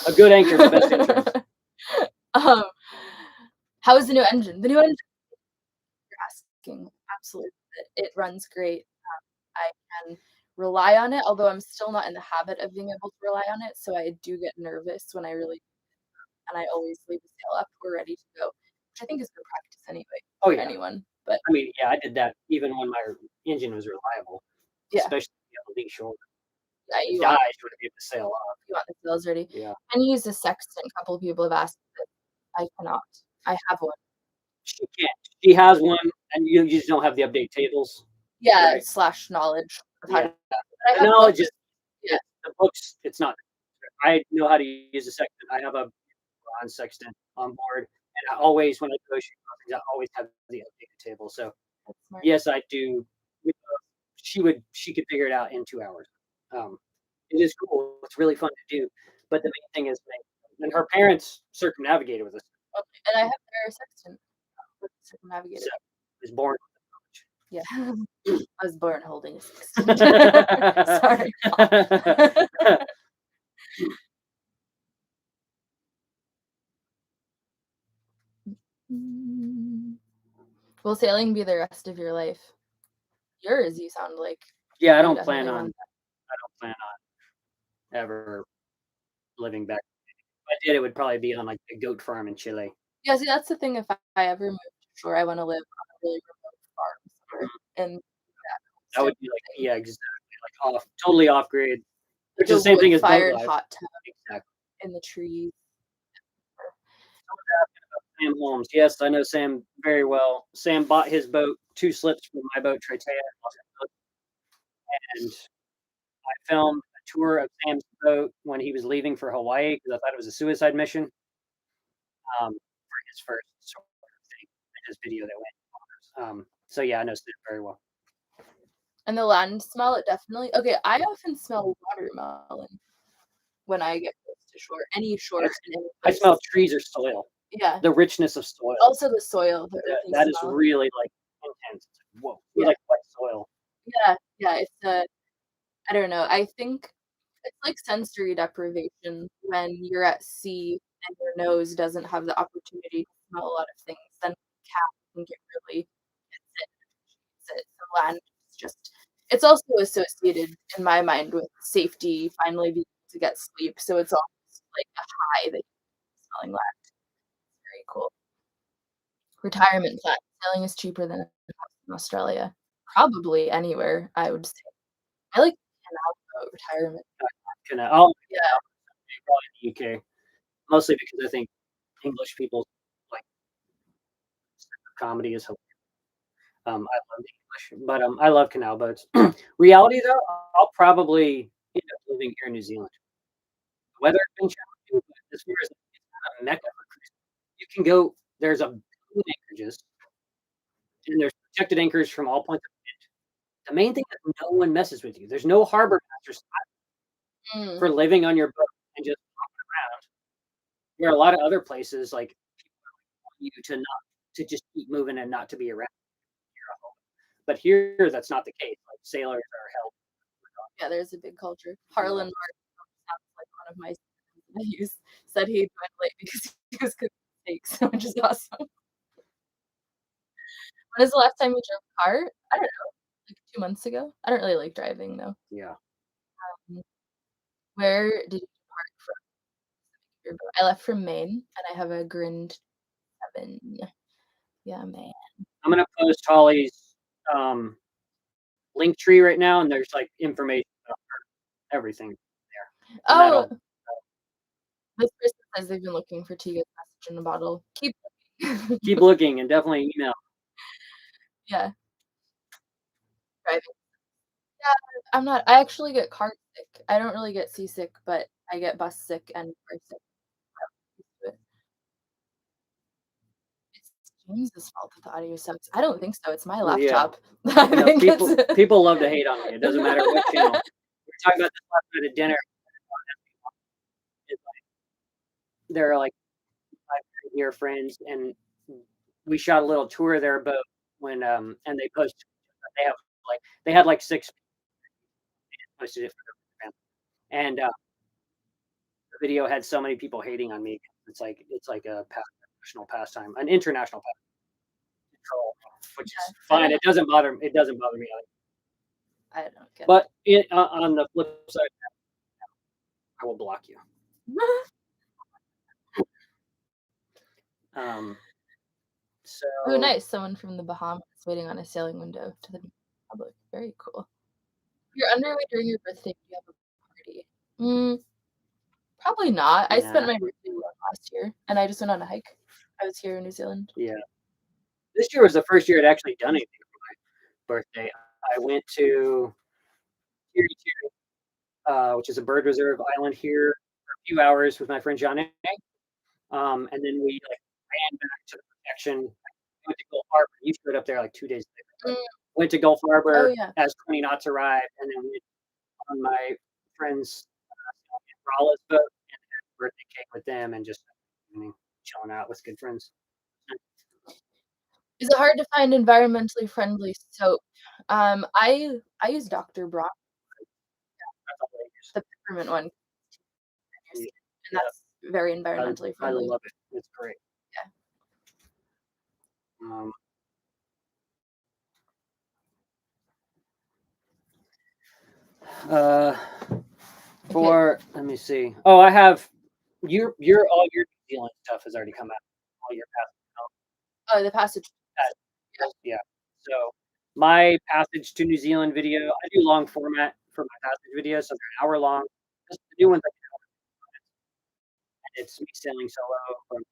A good anchor is the best insurance. How is the new engine? The new engine, you're asking, absolutely. It runs great. I can rely on it, although I'm still not in the habit of being able to rely on it, so I do get nervous when I really and I always leave the sail up. We're ready to go, which I think is good practice anyway for anyone. But I mean, I did that even when my engine was reliable, especially on the shore. Yeah, you dies, you want to be able to sail off. You want the sails ready. Yeah. Can you use a sextant? A couple of people have asked this. I cannot. I have one. She can't. She has one, and you just don't have the update tables. Yeah, / knowledge of how to. The knowledge is the books. It's not. I know how to use a sextant. I have a bronze sextant on board, and I always, when I go shoot crossings, I always have the updated table. So yes, I do. She could figure it out in 2 hours. It is cool. It's really fun to do. But the main thing is, and her parents circumnavigated with us. Okay, and I have their sextant. Circumnavigated. So, I was born. Yeah, I was born holding a sextant. Sorry. Will sailing be the rest of your life? Yours, you sound like. Yeah, I don't plan on ever living back. If I did, it would probably be on, like, a goat farm in Chile. Yeah, see, that's the thing, if I ever move to shore, I wanna live on a really remote farm somewhere Mhm. and that That homestead would be like thing. yeah, exactly, like, totally off grid, Like which is a the same thing as boat wood-fired life. hot tub Exactly. in the trees. Sam Holmes, yes, I know Sam very well. Sam bought his boat 2 slips from my boat, Tritea, and I filmed a tour of Sam's boat when he was leaving for Hawaii because I thought it was a suicide mission, for his first sort of thing, in his video that went so yeah, I know Sam very well. And the land smell, it definitely okay, I often smell watermelon when I get close to shore, any shore I in any I smell place. trees or soil, Yeah. the richness of soil. Also the soil, the That earthy that is smell. really, like, intense. Whoa, Yeah. like wet soil. Yeah, yeah, it's I don't know, I think it's like sensory deprivation when you're at sea and your nose doesn't have the opportunity to smell a lot of things, then cat can get really gets it, appreciates it. So land is just it's also associated in my mind with safety, finally being able to get sleep, so it's almost like a high that you're smelling land. Very cool. Retirement plan. Sailing is cheaper than a house in Australia. Probably anywhere, I would say. I like Canal boat retirement. Canal, Yeah. probably in the UK, mostly because I think English people, like, comedy is hilarious. I love English, but, I love canal boats. Reality, though, I'll probably end up living here in New Zealand. The weather's been challenging, but as far as it's not a mecca for cruising. You can go there's a billion anchorages, and there's protected anchors from all points of the main thing is no one messes with you. There's no harbor masters Mm. for living on your boat and just walking around, where a lot of other places, like, want you to just keep moving and not to be around your home. But here, that's not the case. Like, sailors are held Yeah, there's a big culture. yeah. Harlan Martin sounds like one of my he said he'd went late because he was cooking steaks, which is awesome. When is the last time you drove a car? I don't know, like 2 months ago? I don't really like driving though. Yeah. Mm. Where did you depart from your boat? I left from Maine, and I have a Grind 7. Yeah, man. I'm gonna post Holly's, um, link tree right now, and there's, like, information about everything there, and Oh, that'll this person says they've been looking for Tiga's message in a bottle. Keep looking. keep looking and definitely email. Yeah, driving. Yeah, I actually get car sick. I don't really get seasick, but I get bus sick and car sick. But it's James's fault that the audio sucks. I don't think so, it's my Yeah. laptop. I You know, think it's people love to hate on me. It doesn't matter what channel. We were talking about this last night at dinner. It's like they're like my very dear friends, and we shot a little tour of their boat when and they posted. They have they had like 6 posted it for their family, and the video had so many people hating on me. It's like a national pastime, an international pastime, which is yeah, fine. It doesn't bother me. I don't get But on the flip side, I will block you. it. Um, Oh, so nice, someone from the Bahamas waiting on a sailing window to the public. Very cool. You're underway during your birthday, do you have a party? Mm, probably not. I spent nah, my birthday alone last year, and I just went on a hike. I was here in New Zealand. yeah. This year was the first year I'd actually done anything for my birthday. I went to Tiri which is a bird reserve island here for a few hours with my friend John. And then we like ran back to the protection. Went to Gulf Harbor. You showed up there like 2 days later. Mm, Went to Gulf oh, Harbor yeah. as 20 knots arrived, and then went on my friend's Rolla's boat and had a birthday cake with them, and just chilling out with good friends. Is it hard to find environmentally friendly soap? I use Dr. Brock, That's all I use. the peppermint one, Yeah, and that's very environmentally I friendly. love it. It's great. Yeah. Um, uh, Okay. let me see. Oh, I have all your New Zealand stuff has already come out. All your Oh, the passage. passages, yeah. So my passage to New Zealand video, I do long format for my passage videos, so they're an hour long. Just the new ones, and it's me sailing solo from,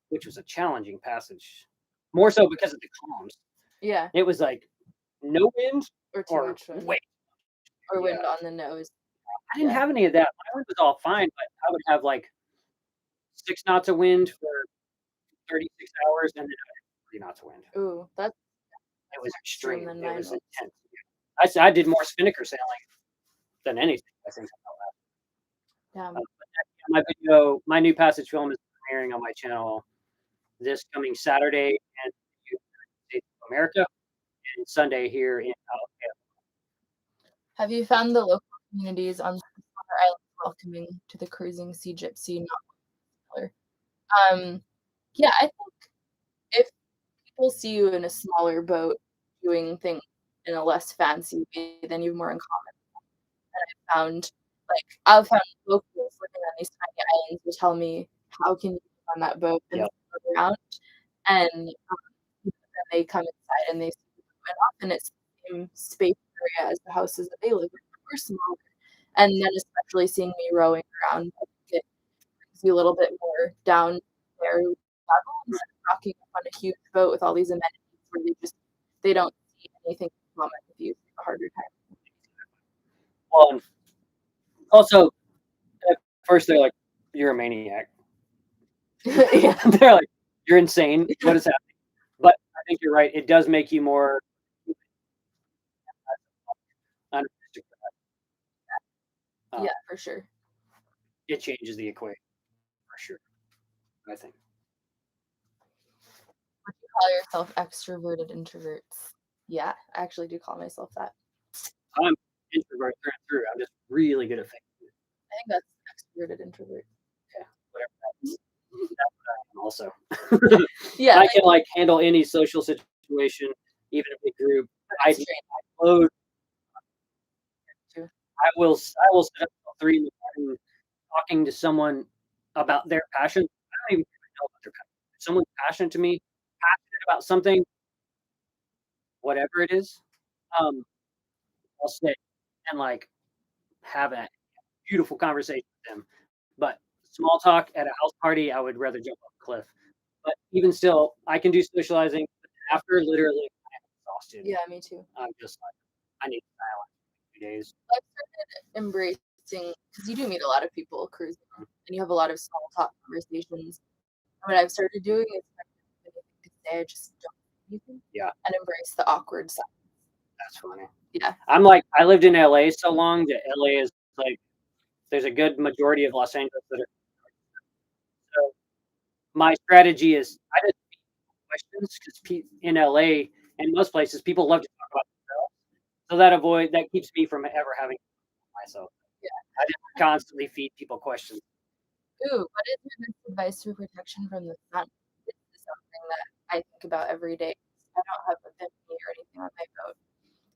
which was a challenging passage, more so because of the calms. Yeah. It was like no wind Or too much wind. way, or wind on the nose. I didn't have any of that. My wind was all fine, but I would have like 6 knots of wind for 36 hours, and then 3 knots of wind. Ooh, that's It was extreme. than It was mine intense. I did more spinnaker sailing than anything, I think. Yeah. My new passage film is premiering on my channel this coming Saturday in the United States of America and Sunday here in Alabama. Have you found the local communities on the smaller islands welcoming to the cruising sea gypsy? Not similar. Yeah, I think if people see you in a smaller boat doing things in a less fancy way, then you have more in common. And I've found locals living on these tiny islands will tell me, "How can you live on that boat and look around?" And then they come inside and they see the boat, and often it's the same space area as the houses that they live in, or smaller. And then especially seeing me rowing around, I think it brings you a little bit more down to their level instead of rocking up on a huge boat with all these amenities where they don't see anything in common with you. It's a harder time. Well, and also, at first they're like, "You're a maniac." Yeah. They're like, "You're insane. What is happening?" But I think you're right. It does make you more unrealistic for that. Yeah, for sure. It changes the equation for sure, I think. Would you call yourself extroverted introverts? Yeah, I actually do call myself that. I'm introvert through and through. I'm just really good at faking it. I think that's extroverted introvert. Yeah, whatever that is. That's what I am also. Yeah, I can like handle any social situation, even a big group. I load. I will sit up till 3 in the morning talking to someone about their passion. I don't even know about their passion. If someone's passionate to me, passionate about something, whatever it is, um, I'll sit and like have a beautiful conversation with them. But small talk at a house party, I would rather jump off a cliff. But even still, I can do socializing. But after literally, I'm exhausted. Yeah, me too. I'm just like, I need silence for 2 days. I've started embracing because you do meet a lot of people cruising, and you have a lot of small talk conversations. And what I've started doing is to say I just don't say anything. Yeah. And embrace the awkward side. That's funny. Yeah. I'm like, I lived in LA so long that LA is like, there's a good majority of Los Angeles that are. So my strategy is I just questions because in LA and most places people love to talk about themselves. So that keeps me from ever having myself. Yeah. I just constantly feed people questions. Ooh, what is your best advice for protection from the sun? This is something that I think about every day. I don't have a bikini or anything on my boat.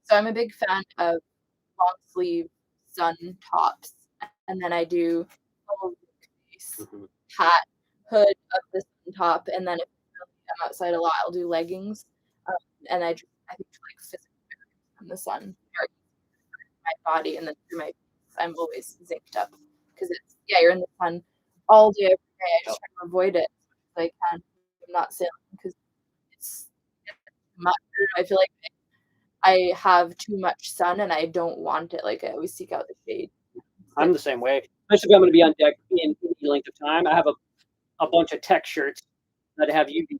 So I'm a big fan of long sleeve sun tops. And then I do full face, hat, hood of the sun top, and then if I'm outside a lot, I'll do leggings. And I think like physically from the sun, my body, and then through my face, I'm always zinced up because you're in the sun all day, every day. I just try to avoid it as I can. I'm not sailing because it's much. I feel like I have too much sun and I don't want it. Like I always seek out the shade. I'm the same way, especially if I'm going to be on deck in any length of time. I have a bunch of tech shirts that have UV ratings,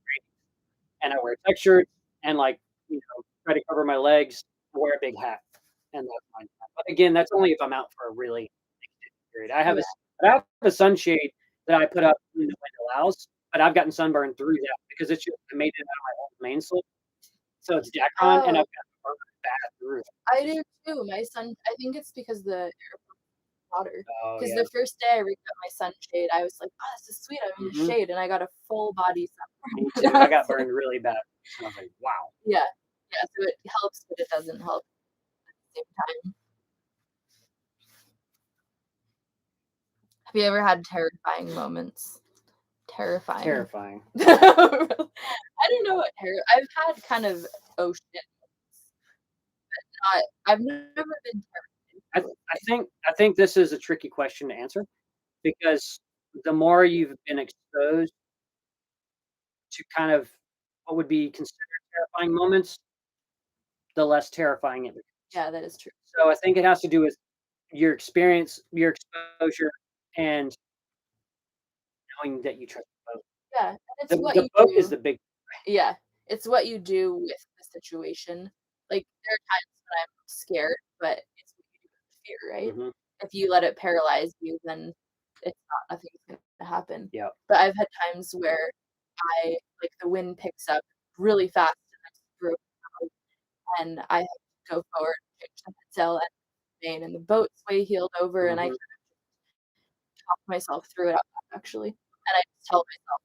and I wear tech shirts and try to cover my legs. I wear a big hat, and that's fine. But again, that's only if I'm out for a really extended period. I have a sunshade that I put up when the wind allows, but I've gotten sunburned through that because it's just I made it out of my old mainsail, so it's Dacron, and I've got burned bad through. I do too. My sun. I think it's because the water. Because the first day I rigged up my sunshade, I was like, "Oh, this is sweet. I'm in the shade," and I got a full body sunburn. Me too. I got burned really bad. I was like, "Wow." Yeah. So it helps, but it doesn't help at the same time. you ever had terrifying moments? Terrifying. Terrifying. I don't know what I've had kind of ocean, but I've never been terrified. I think this is a tricky question to answer because the more you've been exposed to kind of what would be considered terrifying moments, the less terrifying it becomes. Yeah, that is true. So I think it has to do with your experience, your exposure, and knowing that you trust the boat. Yeah, and it's what The you boat do. is the big. Yeah, it's what you do with the situation. Like, there are times when I'm scared, but it's what you do with fear, right? Mhm. If you let it paralyze you, then it's nothing's gonna happen. Yeah. But I've had times where the wind picks up really fast and I just broke out, and I have to go forward and change the headsail and main, and the boat's way heeled over, and I Mhm. talk myself through it actually, and I just tell myself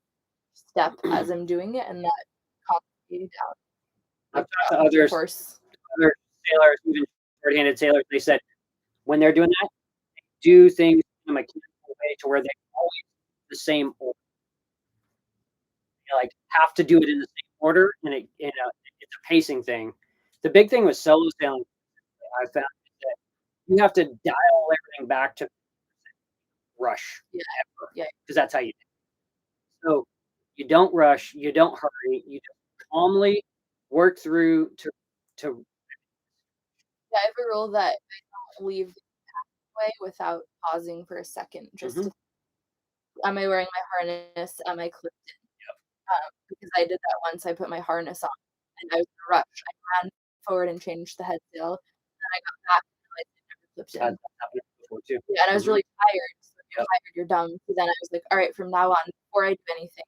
step as I'm doing it, and that calms me down. I've Like, talked to of other course. sailors, even short-handed sailors. They said when they're doing that, do things in a mechanical way to where they always the same order. You like have to do it in the same order, and it's a pacing thing. The big thing with solo sailing I found is that you have to dial everything back to rush Yeah, yeah. because that's how you do it. So you don't rush, you don't hurry, you just calmly work through to Yeah, I have a rule that I don't leave the way without pausing for a second just Mhm. to am I wearing my harness? Am I clipped in? Because I did that once, I put my harness on, and I was in a rush. I ran forward and changed the headsail, then I got back and realized it never clipped Had in. happened before too. Yeah, and I was Mhm. really tired, so if you're Yep. tired, you're dumb. So then I was like, "Alright, from now on, before I do anything,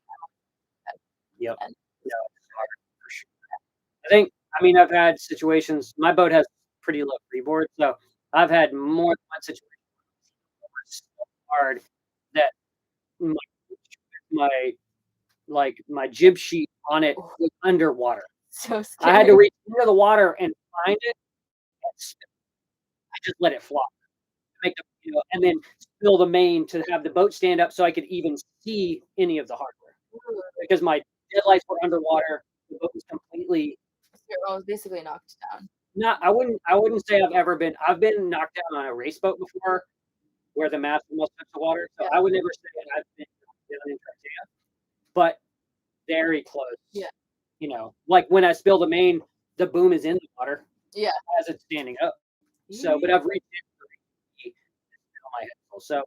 Yep. and No, it's smart for sure. I mean, I've had situations my boat has pretty low freeboard, so I've had more than one situation where it's so hard that my my my jib sheet on it oh, was underwater. so I had to scary." reach into the water and find it, and I just let it flop, make the and then spill the main to have the boat stand up so I could even see any of the hardware. Ooh, Because my headlights were underwater, the boat was completely I was basically knocked down. not I wouldn't say I've been knocked down on a race boat before where the mast almost touched the water, so Yeah, I would never say I've been knocked down in Titania, but very close. yeah, Like when I spill the main, the boom is in the water yeah. as it's standing up. So, but Ye I've reached in to fill my head full. So,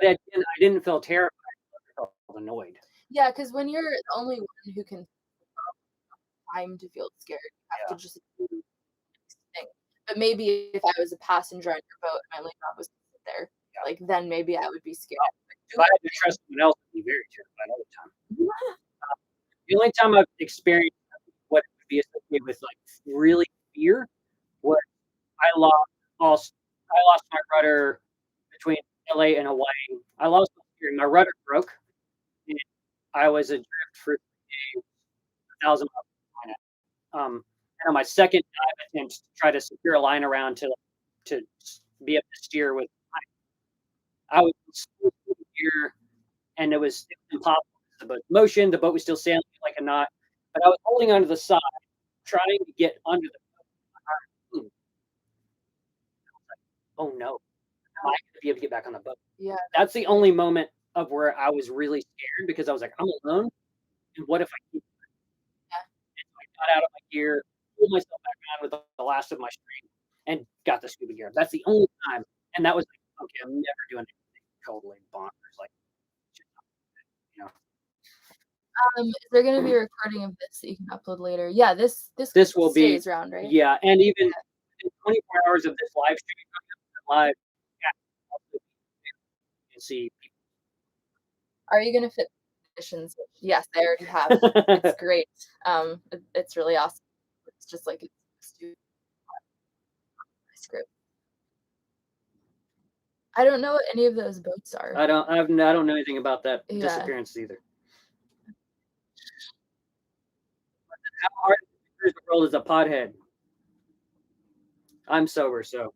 but I didn't feel terrified. I felt annoyed. Yeah, because when you're the only one who can time to feel scared, you have Yeah, to just do this thing. But maybe if I was a passenger on your boat and my only job was to sit there, yeah. like, then maybe I would be scared. If I had to trust someone else, I'd be very terrified all the time. The only time I've experienced what would be associated with like really fear was I lost all I lost my rudder between LA and Hawaii. I lost my steering. My rudder broke, and I was adrift for 1,000 miles from China. And on my second dive attempt to try to secure a line around to be able to steer with, I was in so gear, and it was impossible. The boat motion, the boat was still sailing like a knot, but I was holding onto the side, trying to get under the boat. Oh no, am I gonna be able to get back on the boat? Yeah, That's the only moment of where I was really scared because I was like, I'm alone, and what if I keep yeah, I got out of my gear, pulled myself back on with the last of my string, and got the scuba gear. That's the only time, and that was like, okay, I'm never doing anything totally bonkers, like, you know. is there gonna be a recording of this that you can upload later? Yeah, this This will be stays around, right? yeah, and even within 24 hours of this live stream coming up live, yeah, you can see Are you gonna fit missions? Yes, I already have. It's people. great. It's really awesome. It's just like it's supposed to my script. I don't know what any of those boats are. I don't know anything about that Yeah. disappearance either. How hard to cruise the world is a pothead. I'm sober, so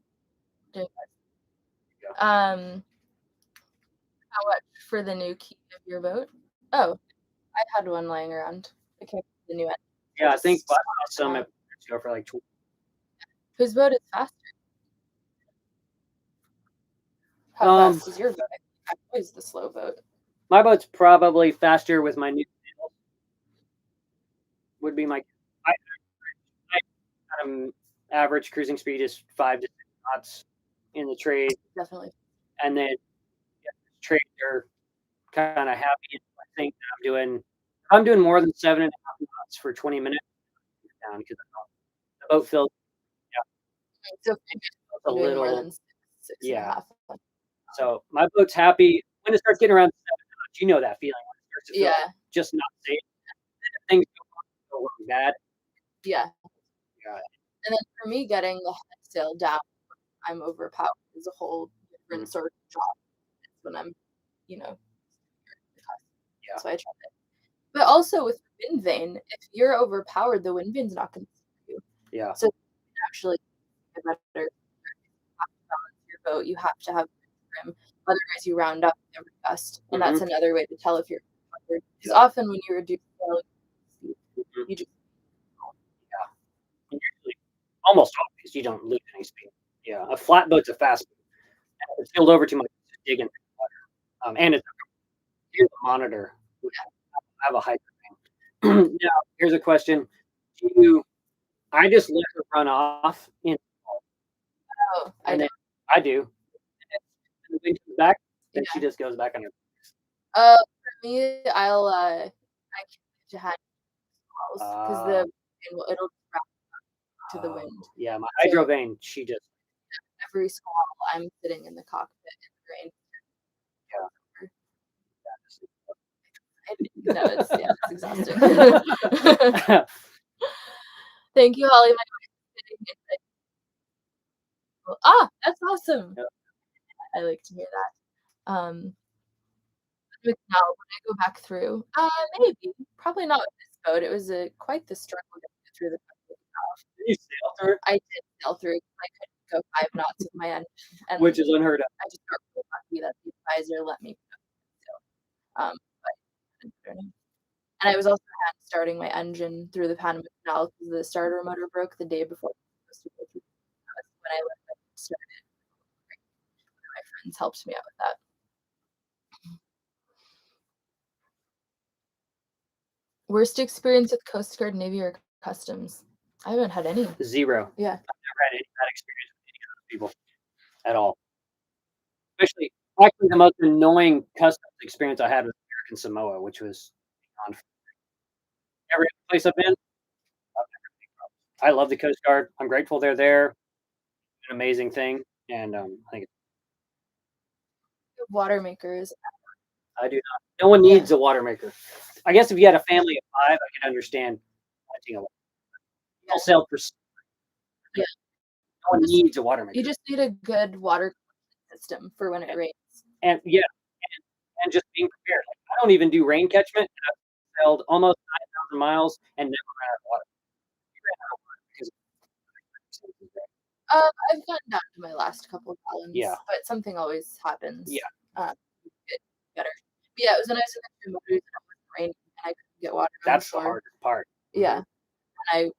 Doing yeah. Um, How much for the new key of your boat? Oh, I had one lying around. I came the new end. Yeah, I think I saw some at Mexico for like 20. Whose boat is faster? How fast is your boat? I'm always the slow boat. My boat's probably faster with my new sails. Would be my average cruising speed is 5 to 6 knots in the trade. Definitely. And then trades are kind of happy. I think that I'm doing more than 7.5 knots for 20 minutes down because the boat fills. So A doing little, more than six and a half. So my boat's happy when it starts getting around 7 knots. You know that feeling when it starts to feel like just not safe. Things go wrong bad. Yeah. Yeah. And then for me, getting the head sail down, I'm overpowered is a whole different sort of job. When I'm, yeah. So I tried it. But also with the wind vane, if you're overpowered, the wind vane's not going to see you. Yeah. So actually, get better. You have to balance your boat. You have to have trim. Otherwise, you round up every gust, and that's another way to tell if you're overpowered. Because often when you reduce sail, you just usually, almost always, you don't lose any speed. Yeah, a flat boat's a fast boat. If it's filled over too much, it's digging water. And here's a monitor. I have a hyper thing. Now, here's a question. I just let her run off in. Oh, I do. I do. And when she's back, then she just goes back on her. For me, I keep to hand because it'll wrap to the wind. Yeah, my hydro vane, she just every squall, I'm sitting in the cockpit in the rain. No, it's exhausting. Thank you, Holly. That's awesome. Yep. I like to hear that. Now, when I go back through, maybe, probably not with this boat. It was quite the struggle to get through the Canal. Did you sail through? I did sail through. I couldn't go 5 knots with my engine, and which is unheard of. I just got really lucky that the advisor let me go. And I was also hand starting my engine through the Panama Canal because the starter motor broke the day before I was supposed to go through. When I started, one of my friends helped me out with that. Worst experience with Coast Guard, Navy, or Customs? I haven't had any. 0. Yeah. I've never had any bad experience with any of those people at all. Actually, the most annoying customs experience I had was American Samoa, which was beyond. Every place I've been, I love the Coast Guard. I'm grateful they're there. An amazing thing, and I think water makers. I do not. No one needs a water maker. I guess if you had a family of 5, I could understand wanting a water maker. I'll sell for. Yeah. No one needs a water maker. You just need a good water system for when it rains. And and just being prepared. Like, I don't even do rain catchment. And I've sailed almost 9,000 miles and never ran out of water. I've gotten down to my last couple of gallons. Yeah. But something always happens. Yeah. Get better. But yeah, it was when I was in the motors and it was raining and I couldn't get water. That's the hardest part. Yeah. But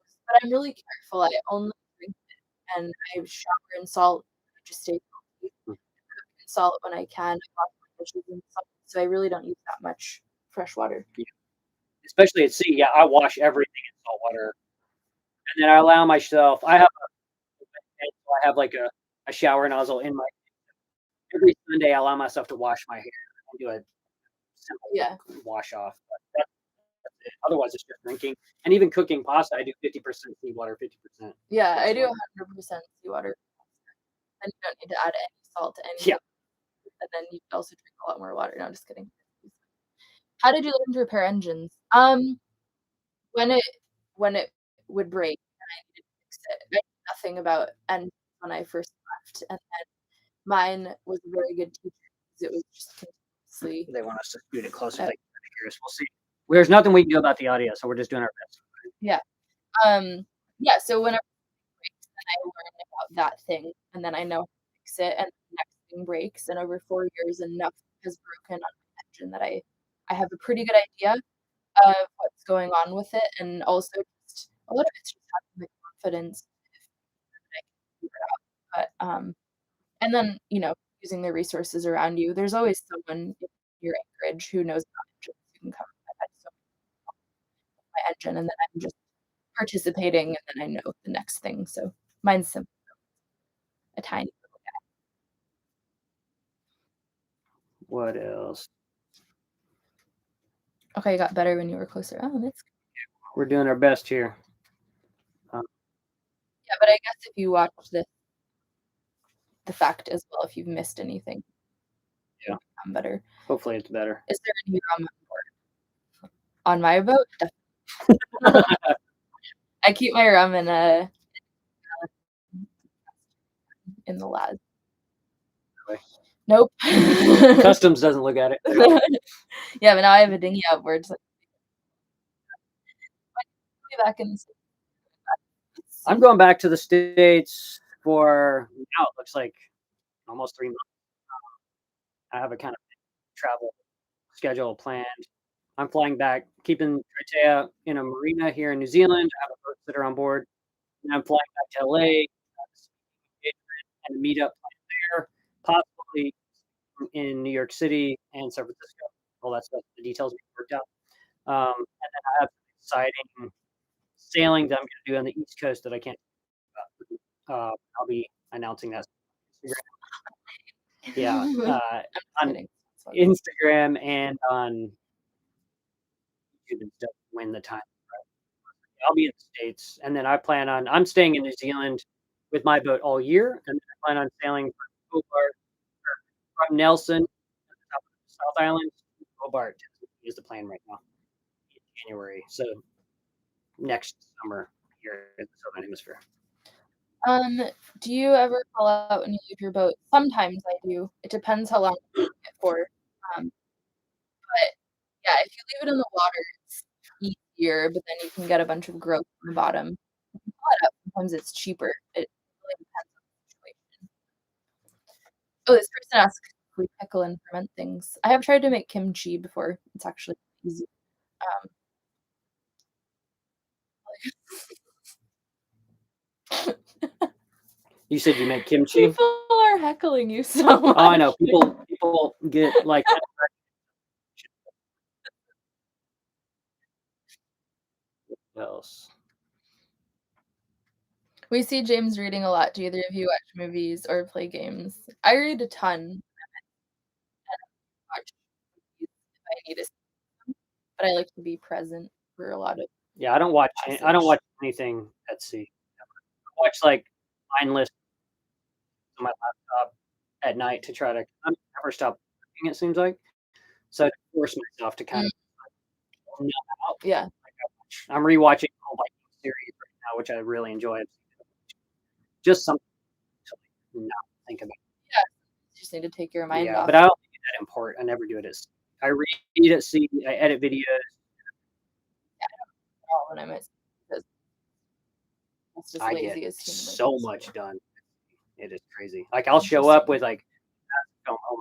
I'm really careful. I only drink it and I shower in salt. I just stay healthy. Cook in salt when I can. I wash my dishes in salt. So I really don't use that much fresh water. Yeah. Especially at sea. Yeah, I wash everything in salt water. And then I allow myself, I have like a shower nozzle in my, every Sunday I allow myself to wash my hair and do a simple wash off. But that's it. Otherwise it's just drinking. And even cooking pasta, I do 50% seawater, 50%. Yeah, I do 100% seawater. And you don't need to add any salt to any. Yeah. And then you also drink a lot more water. No, I'm just kidding. How did you learn to repair engines? When it would break and I needed to fix it. I knew nothing about engines when I first left, and then mine was a very good teacher because it was just continuously. They want us to scoot it closer. We'll see. There's nothing we can do about the audio, so we're just doing our best. Yeah. So whenever it breaks, then I learn about that thing, and then I know how to fix it, and the next thing breaks, and over 4 years, enough has broken on my engine that I have a pretty good idea of what's going on with it, and also just a lot of it's just having the confidence that I can figure it out. But and then, using the resources around you. There's always someone in your anchorage who knows about engines who can come. I've had so my engine, and then I'm just participating, and then I know the next thing. So mine's simple, a tiny little What else? guy. Okay, you got better when you were closer. Oh, that's good. We're doing our best here. Yeah, but I guess if you watch the fact as well, if you've missed anything, Yeah. I'm better. Hopefully it's better. Is there any rum on my boat? Definitely. I keep my rum in the lab. Really? Nope. Customs doesn't look at it. Yeah, but now I have a dinghy outboard. So back in the I'm going back to the States for now. It looks like almost 3 months. I have a kind of travel schedule planned. I'm flying back, keeping Tritea in a marina here in New Zealand. I have a boat sitter on board, and I'm flying back to LA and a meetup there, possibly in New York City and San Francisco. All that stuff, the details we worked out. And then I have some exciting sailing that I'm going to do on the East Coast that I can't talk about. I'll be announcing that. Yeah, on Instagram and on YouTube and stuff when the time. I'll be in the States, and then I'm staying in New Zealand with my boat all year, and then I plan on sailing from Hobart, or from Nelson, South Island, to Hobart is the plan right now in January. So next summer here in the Southern Hemisphere. Do you ever call out when you leave your boat? Sometimes I do. It depends how long you leave it for. But yeah, if you leave it in the water, it's easier, but then you can get a bunch of growth on the bottom. If you pull it up, sometimes it's cheaper. It really depends on the situation. Oh, this person asked if we pickle and ferment things. I have tried to make kimchi before. It's actually easy. You said you make kimchi? People are heckling you so much. Oh, I know. People get like. What else? We see James reading a lot. Do either of you watch movies or play games? I read a ton. And watch movies if I need to see them, but I like to be present for a lot of. Yeah, I don't watch anything at sea. I watch like mindless on my laptop at night to try to. I never stop working. It seems like so I force myself to kind of numb out. Yeah. I'm rewatching the whole Viking series right now, which I really enjoy. Just something to not think about. Yeah, you just need to take your mind off. But I don't think it's that important. I never do it at sea. I read at sea. I edit videos. Yeah, I don't do it all when I'm at sea because it's just lazy as human. So much done. It is crazy. Like I'll show up with like film home.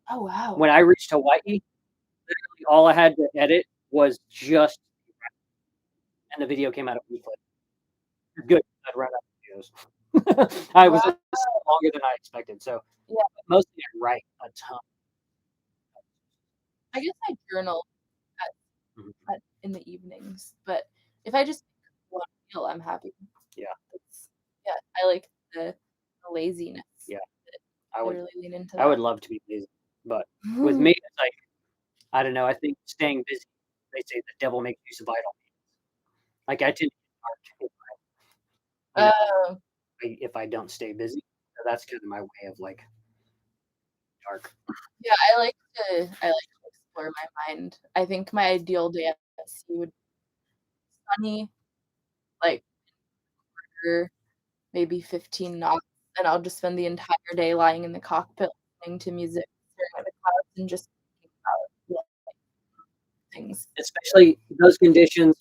Oh wow. When I reached Hawaii, literally all I had to edit was just, and the video came out a week later. Good. I'd run out of videos. I was longer than I expected. So yeah, mostly I write a ton. I guess I journal in the evenings, but if I just want to feel, I'm happy. Yeah. Yeah, I like the laziness. Yeah. I would really lean into that. I would love to be busy, but with me, it's like, I don't know. I think staying busy, they say the devil makes use of idle means. Like I tend to get dark if I don't stay busy. So that's kind of my way of like dark. Yeah, I like to explore my mind. I think my ideal day at sea would be sunny, like maybe 15 knots, and I'll just spend the entire day lying in the cockpit listening to music, staring at the clouds, and just thinking about things. Especially those conditions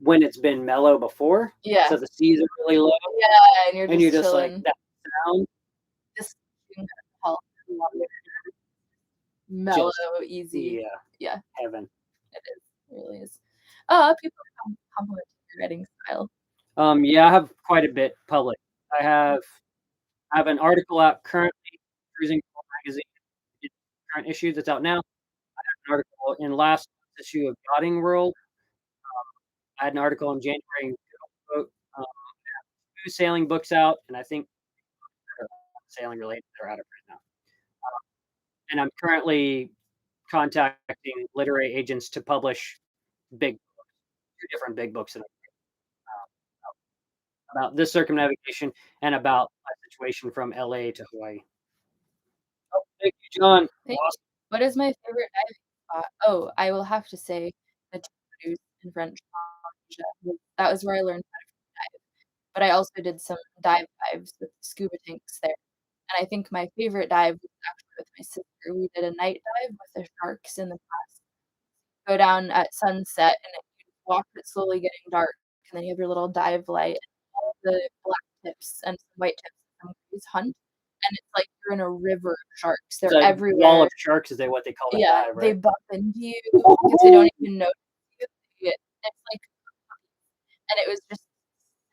when it's been mellow before. Yeah. So the seas are really low. Yeah, and you're just like that sound. Just mellow, just easy. Yeah, heaven. it is. It really is. Oh, people compliment your writing style. Yeah, I have quite a bit public. I have an article out currently, Cruising magazine, it's current issue that's out now. An article in last issue of Yachting World. I had an article in January in Boat, um, 2 sailing books out, and I think they're sailing related that are out of print now. And I'm currently contacting literary agents to publish big 2 different big books that about this circumnavigation and about my situation from LA to Hawaii. Oh, thank you, John. Thank you. Awesome. What is my favorite diving spot? Oh, I will have to say the Toulouse in French Polynesia. That was where I learned how to dive. But I also did some dives with scuba tanks there. And I think my favorite dive was actually with my sister. We did a night dive with the sharks in the past. Go down at sunset and you watch it slowly getting dark, and then you have your little dive light and all the black tips and some white tips from these hunt, and it's like you're in a river of sharks. They're It's a everywhere. wall of sharks is what they call that Yeah, dive, they right? bump into you because they don't even notice you. It's like, and it was just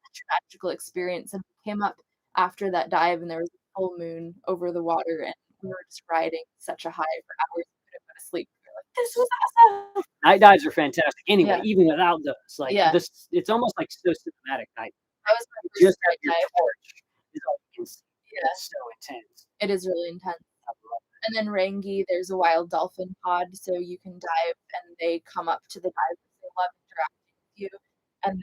such a magical experience. And we came up after that dive, and there was a full moon over the water, and we were just riding such a high for hours. We couldn't go to sleep. We were like, "This was awesome." Night dives are fantastic anyway, Yeah. even without those. Like Yeah. this, it's almost like so cinematic night. That was my You first just have night your dive. torch is all you can see. Yeah. It's so intense. It is really intense. And then Rangi, there's a wild dolphin pod, so you can dive, and they come up to the dive. They love interacting with you, and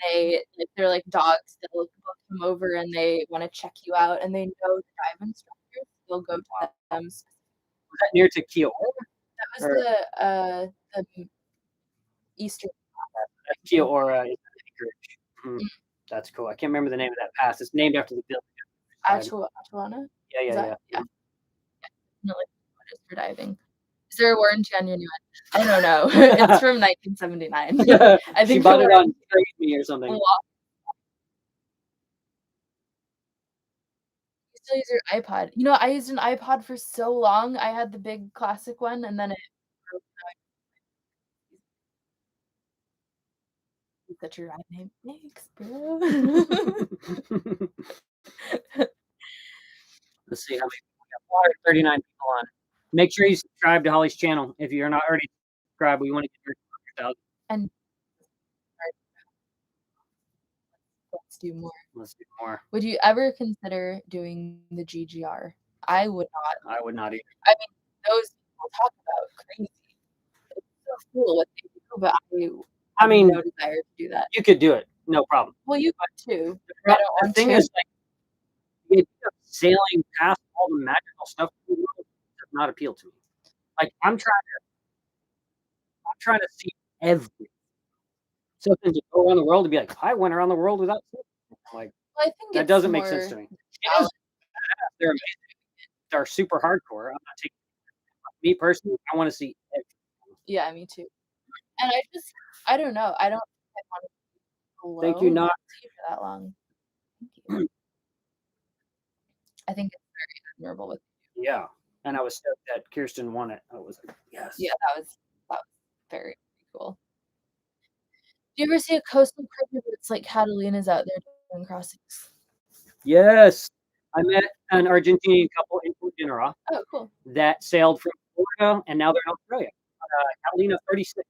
they're like dogs. They'll come over and they want to check you out, and they know the dive instructors. They'll go to them. Was that near to Kiora? That was the eastern. Kiora is an anchorage. That's cool. I can't remember the name of that pass. It's named after the village. Atulana? Yeah. Yeah. Definitely just for diving. Is there a warranty on your new one? I don't know. It's from 1979. I think she bought it on Trade Me or something. You still use your iPod. You know, I used an iPod for so long. I had the big classic one, and then it broke. Such a rad name. Thanks, bro. Let's see how many people we got. 439 people on. Make sure you subscribe to Holly's channel. If you're not already subscribed, we want to get your 100,000. And let's do more. Let's do more. Would you ever consider doing the GGR? I would not. I would not either. I mean, those people talk about crazy. It's so cool what they do, but I mean, no desire to do that. You could do it, no problem. Well, you could too. The thing is, like, the idea of sailing past all the magical stuff in the world does not appeal to me. Like, I'm trying to see everything. Something to go around the world to be like, I went around the world without seeing. Like, well, I think that doesn't make sense to me. They're amazing. They're super hardcore. I'm not taking me personally. I want to see everything. Yeah, me too. And I don't know. I don't think I want to be alone. Thank you not for that long. Thank you. I think it's very admirable with you. Yeah, and I was stoked that Kirsten won it. I was like, yes. Yeah, that was very cool. Do you ever see a coastal cruiser that's like Catalina's out there doing crossings? Yes. I met an Argentinian couple in Fujianara. Oh, cool. That sailed from Florida, and now they're in Australia. Catalina 36.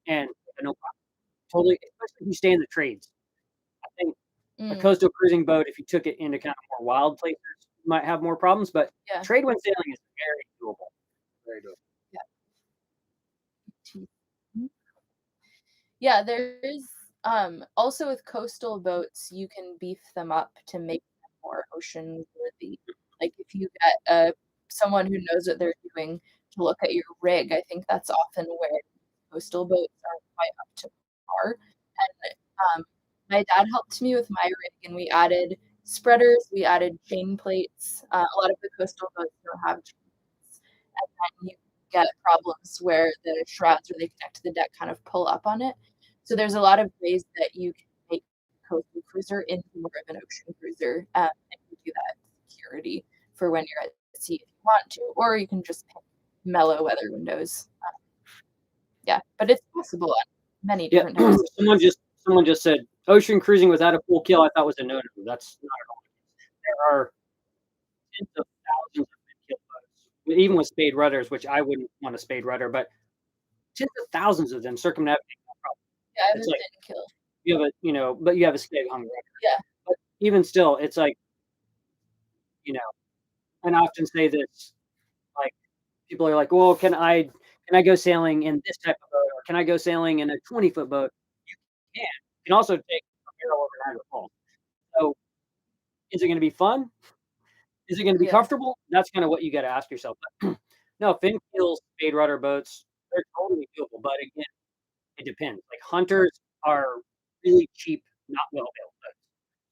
And no problem. Totally, especially if you stay in the trades. I think a coastal cruising boat, if you took it into kind of more wild places, you might have more problems, but trade wind sailing is very doable. Very doable. Yeah, there's also with coastal boats, you can beef them up to make them more ocean worthy. Like if you get someone who knows what they're doing to look at your rig, I think that's often where coastal boats aren't quite up to par. And my dad helped me with my rig, and we added spreaders, we added chain plates. A lot of the coastal boats don't have chain plates, and then you get problems where the shrouds where they connect to the deck kind of pull up on it. So there's a lot of ways that you can make a coastal cruiser into more of an ocean cruiser, and you do that security for when you're at sea if you want to, or you can just pick mellow weather windows. Yeah, but it's possible on many Yeah, different types of boats. someone just said ocean cruising without a full kill. I thought was a no-no. That's not at all. There are tens of thousands of fin-keel boats, even with spade rudders, which I wouldn't want a spade rudder, but tens of thousands of them circumnavigating that problem. Yeah, I have a It's like fin kill. you have a, but you have a skeg hung rudder. Yeah. But even still, it's like, you know, and I often say this, like people are like, well, can I go sailing in this type of boat, or can I go sailing in a 20-foot boat? You can. You can also take a barrel over Niagara Falls. So is it going to be fun? Is it going to be Yeah. comfortable? That's kind of what you got to ask yourself. No, fin keels, spade rudder boats, they're totally doable. But again, it depends. Like hunters are really cheap, not well built boats.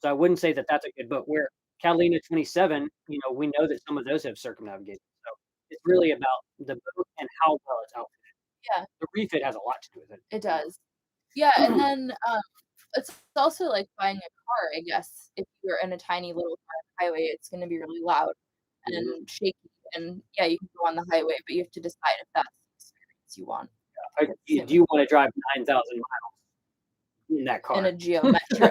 So I wouldn't say that that's a good boat. Where Catalina 27, we know that some of those have circumnavigation. So it's really about the boat and how well it's outfitted. Yeah. The refit has a lot to do with it. It does. Yeah, and then, it's also like buying a car, I guess. If you're in a tiny little car on the highway, it's gonna be really loud and shaky, and, yeah, you can go on the highway, but you have to decide if that's the experience you want. Do you want to drive 9,000 miles in that In car? a Geo Metro.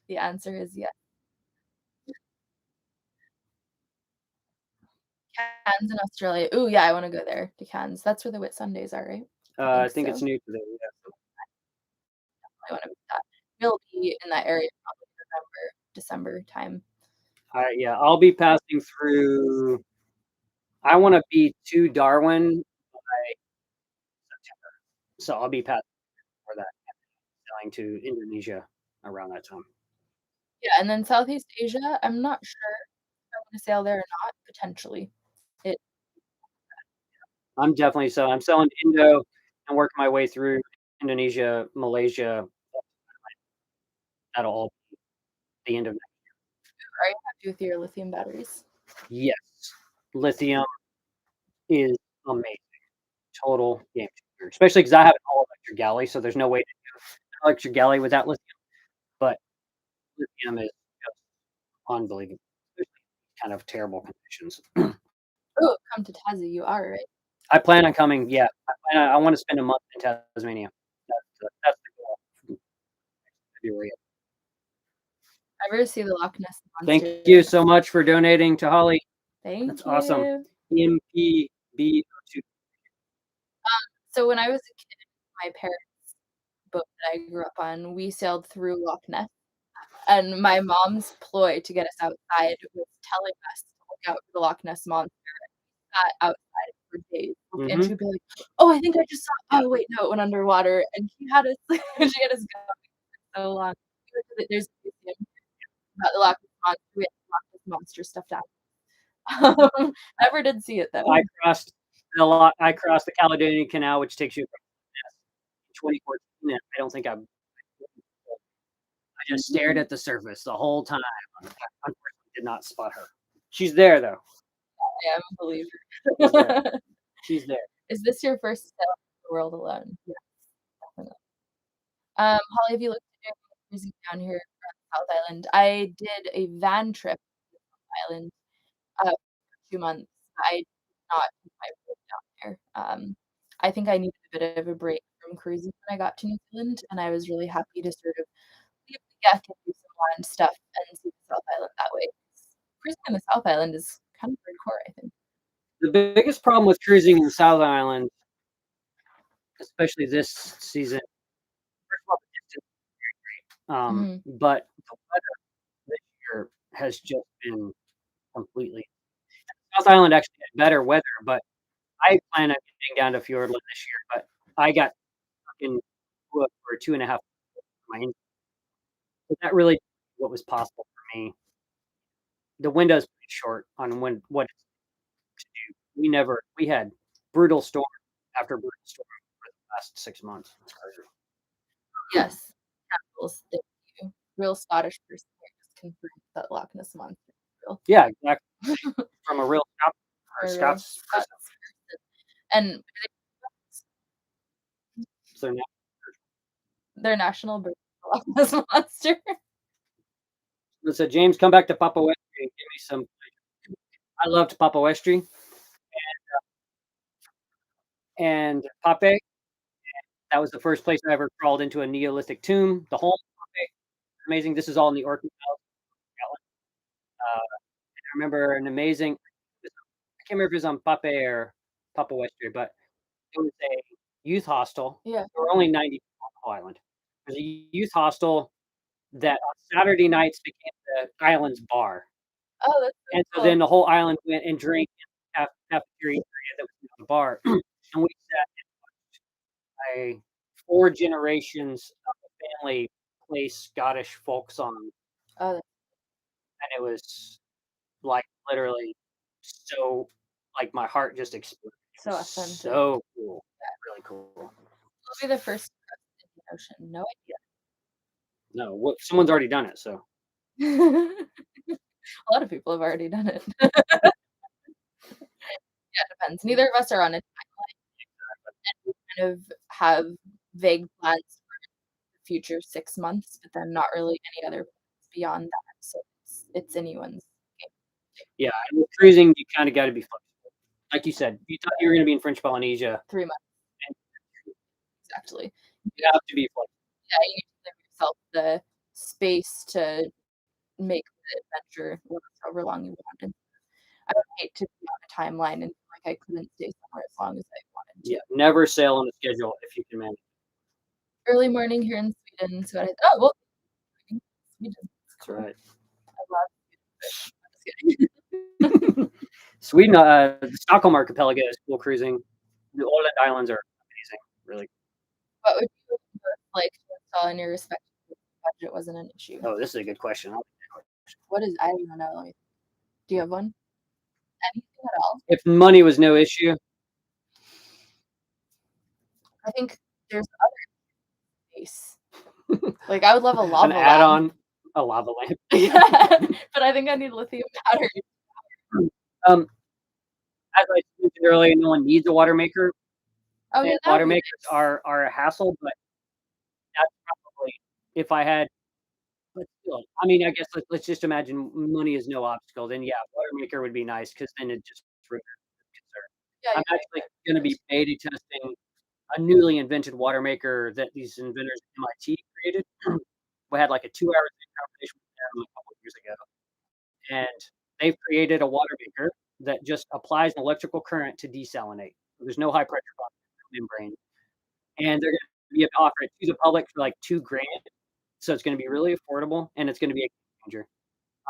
The answer is yes. Cairns in Australia. Ooh, yeah, I wanna go there to Cairns. That's where the Whitsundays are, right? I think so. it's new today. Yeah. I wanna visit that. We'll be in that area probably November, December time. Yeah, I'll be passing through. I want to be to Darwin by September, so I'll be passing for that, going to Indonesia around that time. Yeah, and then Southeast Asia, I'm not sure if I wanna sail there or not, potentially. It I'm selling to Indo and working my way through Indonesia, Malaysia. That'll all be the end of next Are you happy with your lithium batteries? year. Yes, lithium is amazing. Total game changer, especially because I have an all-electric galley, so there's no way to do an electric galley without lithium. But lithium is just unbelievable, especially in kind of terrible conditions. Oh, come to Tassie, you are, right? I plan on coming. Yeah, I want to spend a month in Tasmania. That's the goal. February. Ever see the Loch Ness Thank Monster? you so much for donating to Holly. Thank That's you. awesome. MPB02. So when I was a kid, my parents' boat that I grew up on, we sailed through Loch Ness, and my mom's ploy to get us outside was telling us to look out for the Loch Ness Monster. Sat outside for days, and Mhm. she'd be like, "Oh, I think I just saw." Oh wait, no, it went underwater, and she had us. She had us going for so long. There's a museum about the Loch Ness Monster. We had Loch Ness Monster stuffed out. Never did see it though. I crossed the Caledonian Canal, which takes you across in 2014, and I don't think I just stared at the surface the whole time. Unfortunately, did not spot her. She's there though. I am a believer. She's there. She's there. Is this your first sail the world alone? Yes, definitely. Holly, have you looked at doing cruising down here on South Island? I did a van trip to South Island for 2 months. I did not take my boat down there. I think I needed a bit of a break from cruising when I got to New Zealand, and I was really happy to sort of leave the deck and do some land stuff and see the South Island that way. Cruising in the South Island is kind of hardcore, I think. The biggest problem with cruising in the South Island, especially this season, first of all, the distance, but the weather this year has just been completely. South Island actually had better weather, but I plan on getting down to Fiordland this year, but I got stuck in for 2.5 my engine. So that really what was possible for me. The window's pretty short on what to do. We had brutal storm after brutal storm for the last 6 months. It's crazy. Yes, capitals, thank you. Real Scottish person here just confirmed that Loch Ness Monster is real. Yeah, exactly. From a real A real Scots person. person. And So their national bird is the Loch Ness Monster. so James, come back to Papa West and give me some. I loved Papa Westry and Pape. That was the first place I ever crawled into a Neolithic tomb. The whole Pape, amazing. This is all in the Orchid House. I remember an amazing. I can't remember if it was on Pape or Papa Westry, but it was a youth hostel. Yeah. There were only 90 people on the whole island. It was a youth hostel that on Saturday nights became the island's bar. Oh, that's so And so cool. then the whole island went and drank in the cafeteria area that was near the bar. And we sat and watched 4 generations of the family play Scottish folk songs. Oh, And it was like literally so like my heart just exploded. so authentic. So cool. Really cool. It'll be the first in the ocean. No idea. No, what someone's already done it, so A lot of people have already done it. Yeah, it depends. Neither of us are on a timeline, and we kind of have vague plans for the future 6 months, but then not really any other plans beyond that, so it's anyone's game. yeah, and with cruising, you kinda gotta be flexible. Like you said, you thought you were gonna be in French Polynesia, 3 months, and exactly. you have to be flexible. Yeah, you need to give yourself the space to make the adventure last however long you want, and I would hate to be on a timeline and feel like I couldn't stay somewhere as long as I wanted to. Yeah, never sail on a schedule if you can manage. Early morning here in Sweden, so oh, well, Sweden, that's That's cool. right. I love Sweden, but I'm just kidding. Sweden, the Stockholm Archipelago is cool cruising. The Åland Islands are amazing, really. What would you like to install in your respective budget wasn't an issue? Oh, this is a good question. What is I don't even know, let me do you have one? Anything at all? If money was no issue, I think there's other space. Like, I would love a an lava lamp. add-on, a lava lamp. Yeah, but I think I need lithium batteries. Um, as I mentioned earlier, no one needs a water maker, Oh, yeah, and that would water be makers nice. are a hassle, but that's probably if I had but still, I mean, I guess let's just imagine money is no obstacle, then yeah, water maker would be nice because then it just removes the concern. Yeah, I'm you're actually right. gonna be beta testing a newly invented water maker that these inventors at MIT created. We had like a 2-hour conversation with them a couple of years ago, and they've created a water maker that just applies an electrical current to desalinate. There's no high pressure membrane, and they're gonna be able to offer it to the public for like 2 grand. So it's gonna be really affordable, and it's gonna be a game changer.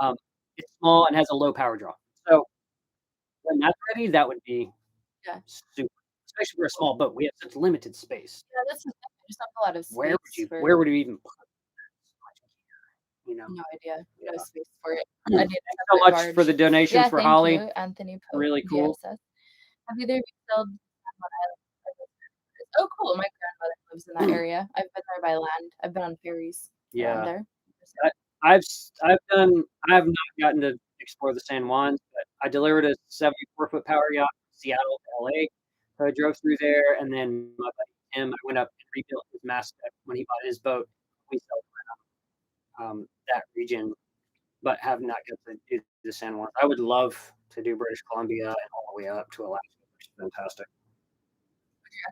Um, it's small and has a low power draw. So when that's ready, that would be Yeah. super, especially for a small boat. We have such limited space. Yeah, that's the thing, I just have a lot of space for Where would you even put so much gear, you know? no idea, Yeah. no space for it. I need a Thanks so separate much for the barge. donations Yeah, for thank Holly. you, Anthony Pope, Really cool. GSS. Have either of you sailed San Island? Oh, cool, my grandmother lives in that area. I've been there by land. I've been on ferries around Yeah. there. I have not gotten to explore the San Juans, but I delivered a 74-foot power yacht from Seattle to LA. So I drove through there, and then my buddy Tim, I went up and rebuilt his mast deck when he bought his boat. We sailed around that region, but have not got to do the San Juans. I would love to do British Columbia and all the way up to Alaska, which is fantastic.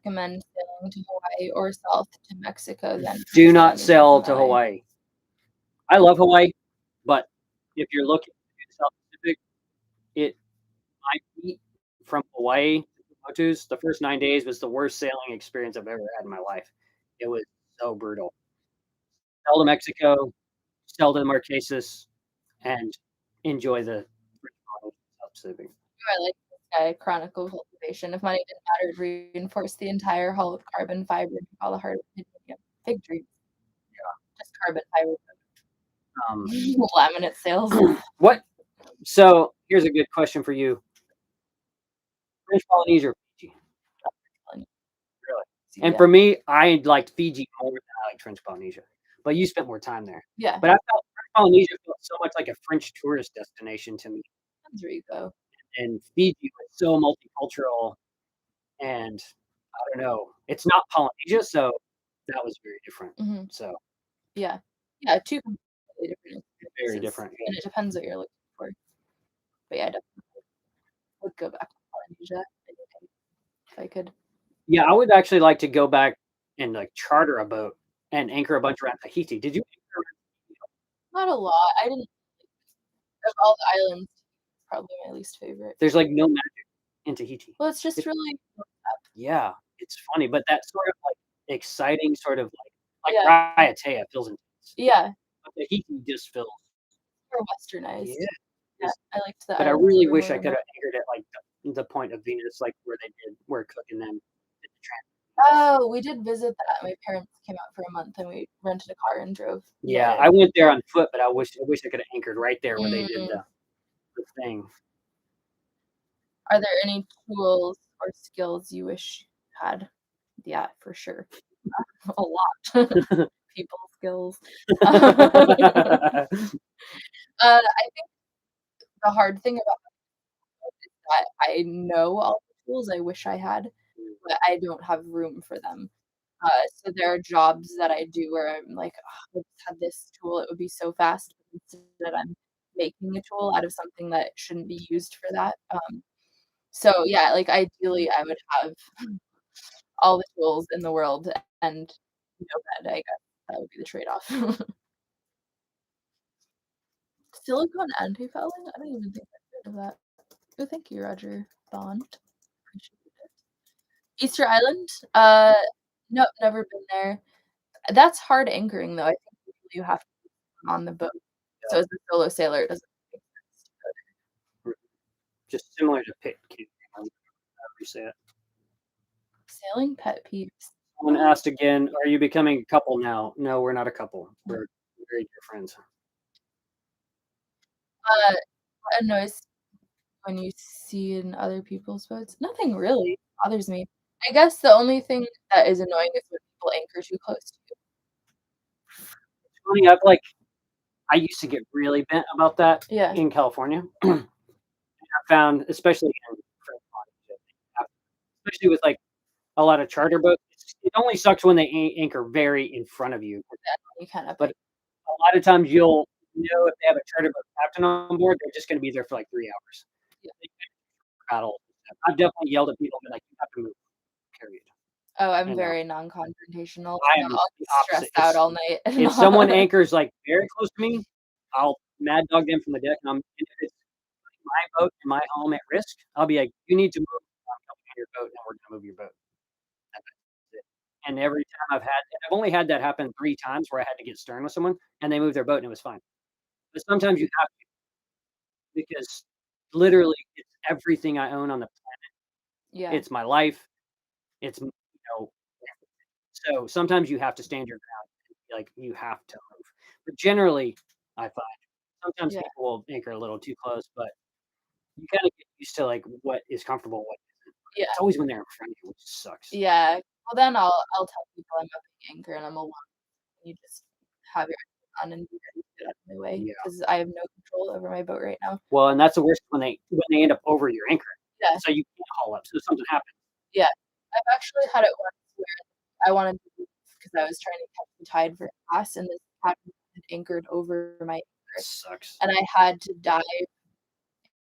Recommend sailing to Hawaii or south to Mexico then. Do not sail to Hawaii. I love Hawaii, but if you're looking to do the South Pacific, it might be from Hawaii to Motus. The first 9 days was the worst sailing experience I've ever had in my life. It was so brutal. Sail to Mexico, sail to the Marquesas, and enjoy the South Pacific. I like this guy, Chronicle Cultivation. If money didn't matter, it'd reinforce the entire hull with carbon fiber and all the hard big dreams. Yeah. Just carbon fiber. Laminate sails. What? So here's a good question for you. French Polynesia or Fiji? Really? And for me, I liked Fiji more than I liked French Polynesia. But you spent more time there. Yeah. But I felt French Polynesia felt so much like a French tourist destination to me. Depends where you go. And Fiji was so multicultural, and I don't know. It's not Polynesia, so that was very different. Mhm. So Yeah, 2 completely different very experiences, different. and it depends what you're looking for. But yeah, definitely. would go back to Polynesia if I could. Yeah, I would actually like to go back and like charter a boat and anchor a bunch around Tahiti. Did you anchor Not a lot. I didn't of all the islands, it's probably my least favorite. There's like no magic in Tahiti. Well, it's just It's really yeah, it's funny, but that sort of like exciting sort of like yeah. Raiatea feels intense. Yeah. But Tahiti just feels More westernized. yeah. Yeah, I liked the But I islands really were wish I more could have anchored at like the point of Venus, like where Cook and them did the Oh, we did visit that. My parents came out for a month and we rented a car and drove Yeah, there. I went there on foot, but I wish I could have anchored right there where they did Mm. the thing. Are there any tools or skills you wish you had? Yeah, for sure. A lot. People skills. I think the hard thing about is that I know all the tools I wish I had, but I don't have room for them. So there are jobs that I do where I'm like, "Oh, I just had this tool, it would be so fast," but instead I'm making a tool out of something that shouldn't be used for that. So yeah, like ideally I would have all the tools in the world and no bed, I guess that would be the trade-off. Silicone anti-fouling? I don't even think I've heard of that. Oh, thank you, Roger Bond. Appreciate it. Easter Island? Nope, never been there. That's hard anchoring though. I think you have to be on the boat. So as a solo sailor, it doesn't make sense to go there. Just similar to pit camping, however you say it. Sailing pet peeves. Someone asked again, "Are you becoming a couple now?" No, we're not a couple. We're very dear friends. What annoys when you see in other people's boats? Nothing really bothers me. I guess the only thing that is annoying is when people anchor too close to you. It's funny, I used to get really bent about that Yeah. in California. I found, especially in especially with like a lot of charter boats, it only sucks when they anchor very in front of you. You kind of But a lot of times you'll know if they have a charter boat captain on board, they're just going to be there for like 3 hours. Yeah. Battle. I've definitely yelled at people and been like, "You have to move." Period. Oh, I'm And very non-confrontational, I so am I'll the be opposite. stressed out all night. If someone anchors like very close to me, I'll mad dog them from the deck, and if it's my boat and my home at risk, I'll be like, "You need to move. I'm coming on your boat, and we're gonna move your boat." That's it. And every time I've only had that happen 3 times where I had to get stern with someone, and they moved their boat, and it was fine. But sometimes you have to because literally it's everything I own on the Yeah. it's my life. It's so sometimes you have to stand your ground. Like you have to move. But generally, I find sometimes Yeah. people will anchor a little too close, but you kind of get used to like what is comfortable, what isn't. Yeah. It's always when they're in front of you, which sucks. Yeah. Well, then I'll tell people I'm upping anchor and I'm alone. You just have your on and be ready to get out of my way Yeah. because I have no control over my boat right now. Well, and that's the worst when they end up over your anchor. Yeah. So you can't haul up. So something happens. Yeah. I've actually had it once where I wanted to leave because I was trying to catch the tide for class, and this captain had anchored over my anchor, That sucks. and I had to dive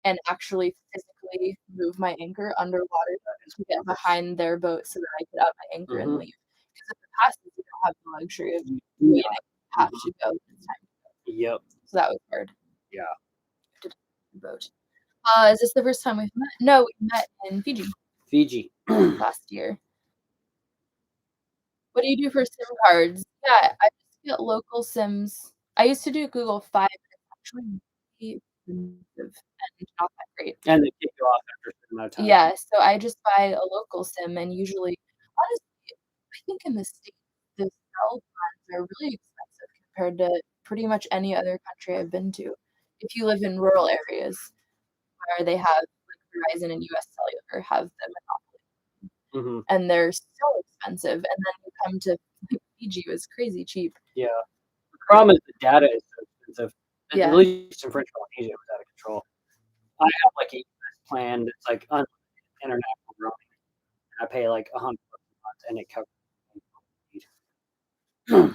and actually physically move my anchor underwater to get behind their boat so that I could up my anchor and leave. Because at the passes, you don't have the luxury of waiting. You have to go when it's time to go. Yep. So that was hard. Yeah. To the boat. Is this the first time we've met? No, we met in Fiji. Fiji. Last year. What do you do for SIM cards? Yeah, I just get local SIMs. I used to do Google Fi, but it's actually really expensive and not that great. And they kick you off after a certain amount of time. Yeah, so I just buy a local SIM, and usually honestly, I think in the States, the cell plans are really expensive compared to pretty much any other country I've been to. If you live in rural areas where they have, like, Verizon and US Cellular have the monopoly. And they're so expensive, and then you come to Fiji, it was crazy cheap. Yeah. The problem is the data is so expensive. Yeah. At least in French Polynesia, it was out of control. I have like a US plan that's like unlimited international roaming. I pay like $100 a month, and it covers me.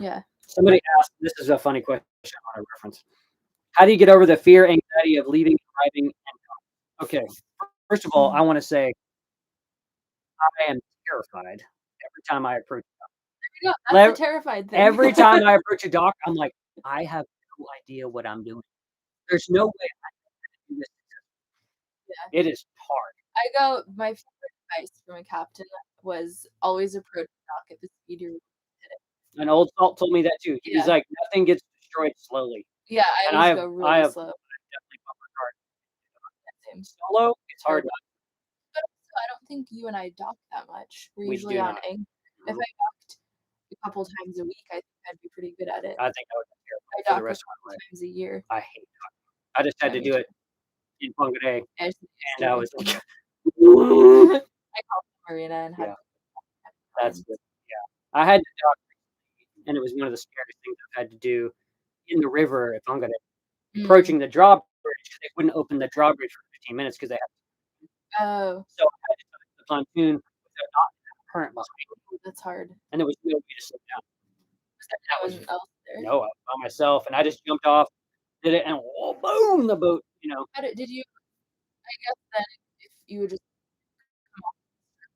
Yeah. Somebody asked, this is a funny question I want to reference. How do you get over the fear, anxiety of leaving, driving, and okay. First of all, I wanna say I am terrified every time I approach Yeah, a that's dock. the terrified thing. Every time I approach a dock, I'm like, "I have no idea what I'm doing. There's no way I can do this Yeah. It is hard." My favorite advice from a captain was always approach the dock at the speed you're An old salt told me that too. He's Yeah. like, "Nothing gets destroyed slowly." Yeah, I And always go I really have slow. definitely bumper cars. Same. Solo, it's hard Terrible. not But also, I don't think you and I dock that much. We're We usually do on not. anchor. If Mhm. I docked a couple times a week, I think I'd be pretty good at it. I think I would be I terrible for the dock a rest of couple my life. times a year. I hate docking. I just had Yeah, to me do too. it in Punta Day, It's and I scary. was like, I call the marina and had Yeah. That's friends. the yeah. I had to dock recently, and it was one of the scariest things I've had to do in the river if I'm gonna Mm. approaching the drawbridge, they wouldn't open the drawbridge for 15 minutes because they had Oh. so I had to touch the pontoon without not current behind me, That's hard. and there was no way to slow down. Was there That no was one else there? no, I was by myself, and I just jumped off, did it, and whoa, boom, the boat, Did you I guess then if you would just come off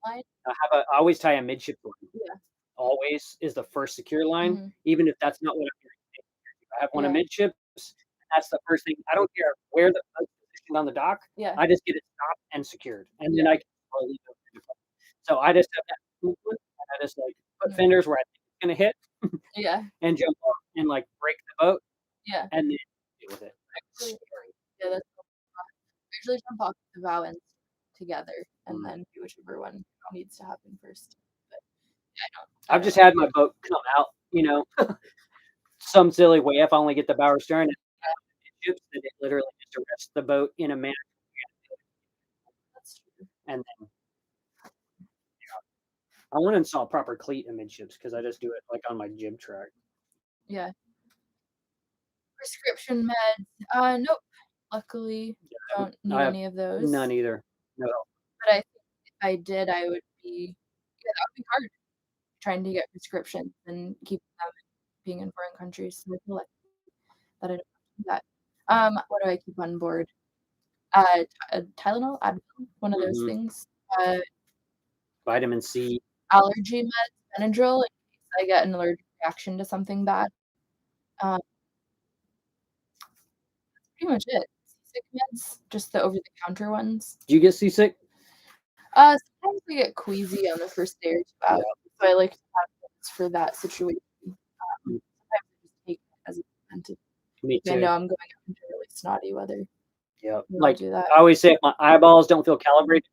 the line? I always tie a midship line. Yeah. Always is the first secure line, Mhm. even if that's not what I'm doing. I have one Yeah. amidships, that's the first thing. I don't care where the boat's positioned on the dock, Yeah. I just get it stopped and secured, and then Yeah. I can slowly go into place. So I just have that movement, and I just, like, put Mhm. fenders where I think it's gonna hit Yeah. and jump off and, like, break the boat Yeah. and then deal with it. It's Actually, scary. yeah, that's so fun. I usually jump off the bow ends together and Mm. then do whichever one needs to happen first. But yeah, I I've don't just like had my boat come out, some silly way if I only get the bow or stern and Yeah. midships, then it literally just arrests the boat in a manner That's true. and then I wanna install proper cleat amidships because I just do it, like, on my jib track. Yeah. Prescription meds. Nope. Luckily, don't need I have any of those. none either. No. But I think if I did, I would be yeah, that would be hard trying to get prescriptions and keep them being in foreign countries. So I feel like that I don't have to do that. What do I keep on board? Tylenol, Advil, one of those Mhm. things. Vitamin C. Allergy meds, Benadryl in case I get an allergic reaction to something bad. Um, pretty much it. Seasick meds, just the over-the-counter ones. Do you get seasick? Sometimes I get queasy on the first day or 2 out, so I like to have those for that situation. Mm. Sometimes I just take it as a preventive. Me I too. know I'm going out into really snotty weather. Yep. I'll Like, do that. I always say if my eyeballs don't feel calibrated,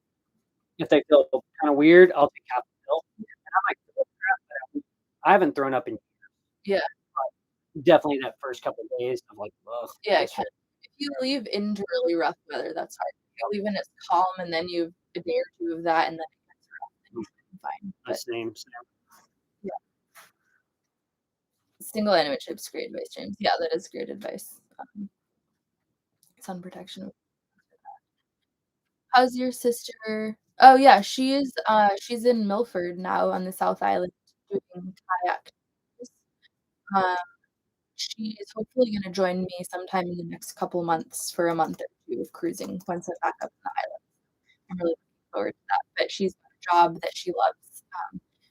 if they feel kinda weird, I'll take half the pill, and I'm like, "Oh, crap," but I haven't thrown up in Yeah. definitely that first couple of days, I'm like, "Ugh." Yeah, it can. If you leave into really rough weather, that's hard. If you leave and it's calm and then you've a day or 2 of that and then it gets rough, then you should be fine. But Same. yeah. Single animate chips, great advice, James. Yeah, that is great advice. Sun protection. How's your sister? Oh, yeah, she's in Milford now on the South Island doing kayak. Um, she is hopefully gonna join me sometime in the next couple months for a month or 2 of cruising once I'm back up in the island. I'm really looking forward to that, but she's got a job that she loves.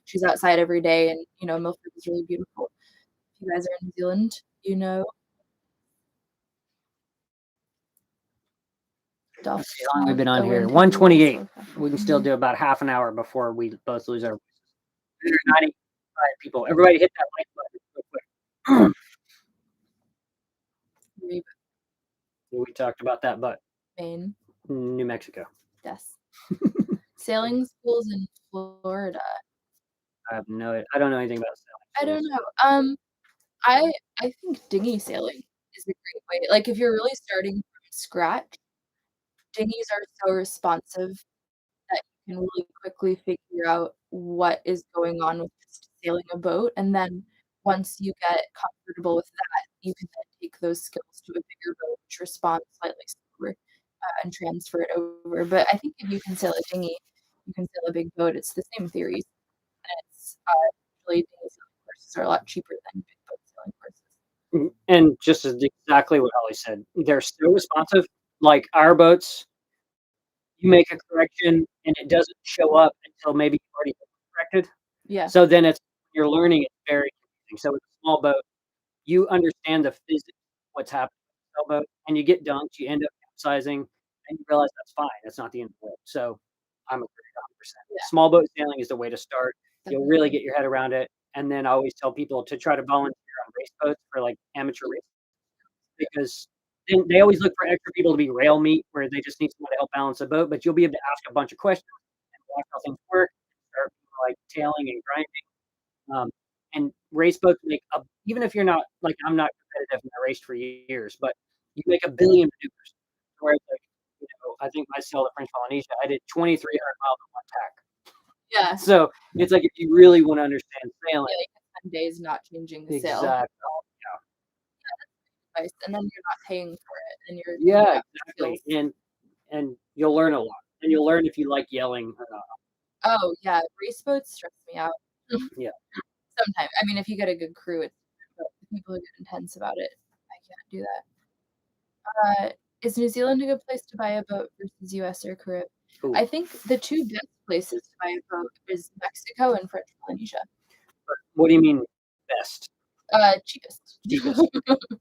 She's outside every day and, Milford is really beautiful. If you guys are in New Zealand, you know Let's see how long we've been on the here. wind 128. has a We can still do about half an hour before we both lose our 195 people. Everybody hit that like button real quick. We talked about that, but Maine. New Mexico. Yes. Sailing schools in Florida. I don't know anything about sailing. I don't know. I think dinghy sailing is a great way. Like, if you're really starting from scratch, dinghies are so responsive that you can really quickly figure out what is going on with just sailing a boat, and then once you get comfortable with that, you can then take those skills to a bigger boat which responds slightly slower, and transfer it over. But I think if you can sail a dinghy, you can sail a big boat. It's the same theories, and it's usually dinghy sailing courses are a lot cheaper than big boat sailing courses. And just as exactly what Holly said, they're so responsive. Like our boats, you make a correction and it doesn't show up until maybe you've already corrected. Yeah. So then you're learning it's very confusing. So with a small boat, you understand the physics of what's happening with the sailboat, and you get dunked, you end up capsizing, and you realize that's fine. That's not the end of the world. So I'm agree 100%. Yeah. Small boat sailing is the way to start. You'll really Definitely. get your head around it. And then I always tell people to try to volunteer on race boats for like amateur races because then they always look for extra people to be rail meat where they just need someone to help balance a boat, but you'll be able to ask a bunch of questions and watch how things work, start like tailing and grinding. And race boats make a, even if you're not like I'm not competitive and I raced for years, but you make a billion maneuvers. Whereas like, I think I sailed at French Polynesia, I did 2,300 miles on one tack. Yeah. So it's like if you really want to understand sailing, Yeah, you can spend days not changing the sail. exactly. Yeah, that's nice. And then you're not paying for it, and you're Yeah, exactly. And you'll learn a lot, and you'll learn if you like yelling or not. Oh yeah, race boats stress me out. Yeah. Sometimes, I mean, if you get a good crew, it's but the people who get intense about it, I can't do that. Is New Zealand a good place to buy a boat versus US or Caribbean? Ooh. I think the two best places to buy a boat is Mexico and French Polynesia. But what do you mean best? Cheapest. Cheapest.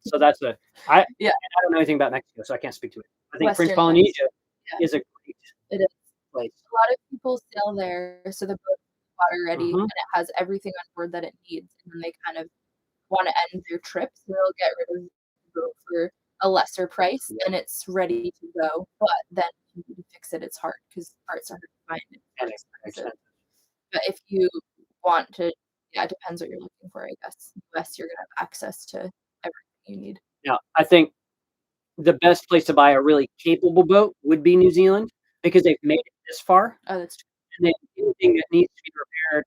So that's I Yeah. don't know anything about Mexico, so I can't speak to it. I think Western French Polynesia Yeah. is a great It is. place. A lot of people sail there, so the boat's water ready, Mhm. and it has everything on board that it needs, and then they kind of wanna end their trip, so they'll get rid of the boat for a lesser price, Yep. and it's ready to go, but then if you need to fix it, it's hard because parts are hard to find and And it's expensive. But if you want to yeah, it depends what you're looking for, I guess. US, you're gonna have access to everything you need. Now, I think the best place to buy a really capable boat would be New Zealand because they've made it this far, Oh, that's true. and then anything that needs to be repaired,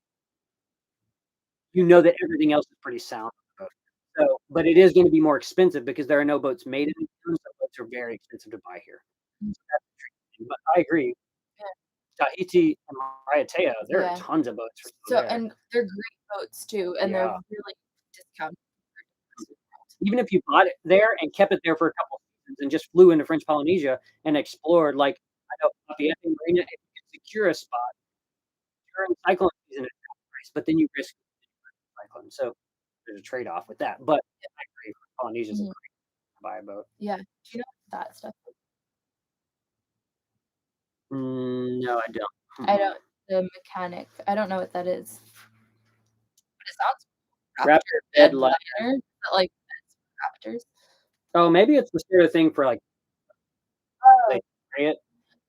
you know that everything else is pretty sound on the boat. So, but it is gonna be more expensive because there are no boats made in New Zealand, so boats are very expensive to buy here. Mm. So that's the tricky thing, but I agree. Yeah. Tahiti and Raiatea, there are Yeah. tons of boats for So sale there. and they're great boats too, and they're Yeah. really discounted compared to the rest of the world. Even if you bought it there and kept it there for a couple seasons and just flew into French Polynesia and explored, like, I know Papeete Marina, if you can secure a spot during cyclone season at half price, but then you risk cyclone, so there's a trade-off with that, but I agree, Polynesia's a Mhm. great to buy a boat. Yeah. Do you know what that stuff is? No, I don't. I don't the mechanic, I don't know what that is. But it sounds cool. Raptor Raptor bed bed liner. liner? Is that like beds for raptors? Oh, maybe it's the sort of thing for, like, Oh. they spray it.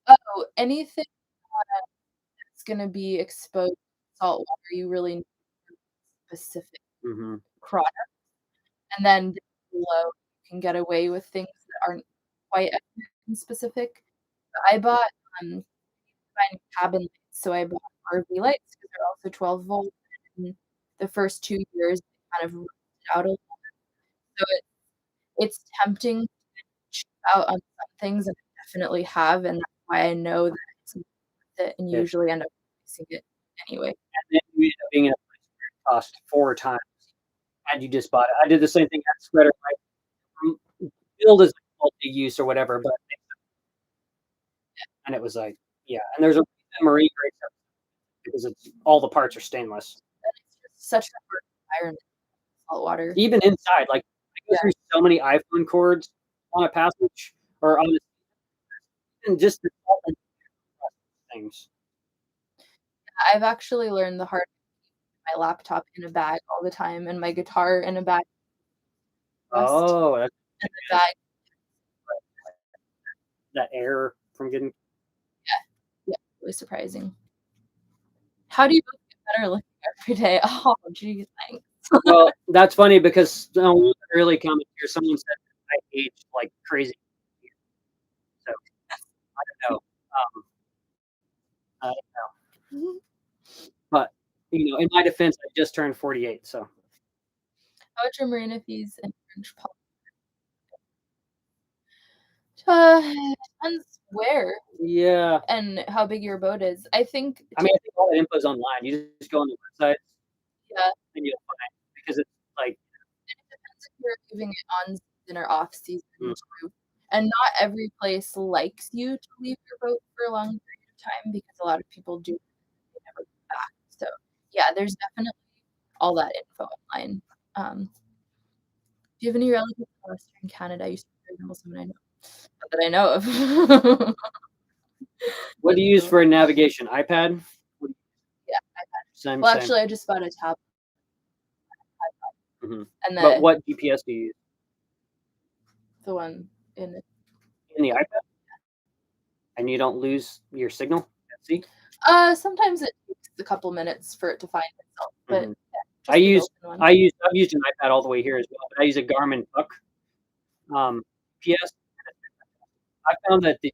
Oh, anything that's gonna be exposed to salt water, you really need specific Mhm. product, and then below you can get away with things that aren't quite as specific. I bought, buying cabin lights, so I bought RV lights because they're also 12 volt, and the first 2 years, they kind of rusted out a little, so it's tempting to cheap out on some things, and I definitely have, and that's why I know that it's worth it, and Yeah, usually end up fixing it anyway. and then you end up being in a place where it cost 4 times had you just bought it. I did the same thing at spreader light, billed as multi-use or whatever, but and it was like, yeah, and there's a reason marine grade stuff because it's all the parts are stainless. And it's just such a hard environment, salt water. Even inside, like, I go Yeah. through so many iPhone cords on a passage or on the even just the salt and things. I've actually learned the hard my laptop in a bag all the time and my guitar in a bag rust, Oh, that's and the bag that air from getting yeah, really surprising. How do you both get better looking every day? Oh, gee, thanks. well, that's funny because one of the early comments here, someone said I aged like crazy. So I don't know. I don't know. But in my defense, I just turned 48, so How much are marina fees in French Pol depends where yeah. and how big your boat is. I think I mean, I think all that info's online. You just go on the website yeah, and you'll find because it's like and it depends if you're leaving it on season or off season mm, too. And not every place likes you to leave your boat for a long period of time because a lot of people do they never come back. So, yeah, there's definitely all that info online. Do you have any relatives in Western Canada? You said you're someone I know. Not that I know of. What do you use for a navigation? iPad? Yeah, iPad. Same, Well, same. actually, I just bought a tablet. Mhm. And But what GPS do you use? the one in it. In the iPad? And you don't lose your signal at sea? Sometimes it takes a couple minutes for it to find itself, but Mhm. yeah, I've just the used built-in one. an iPad all the way here as well, but I use a Garmin Puck GPS. I found that the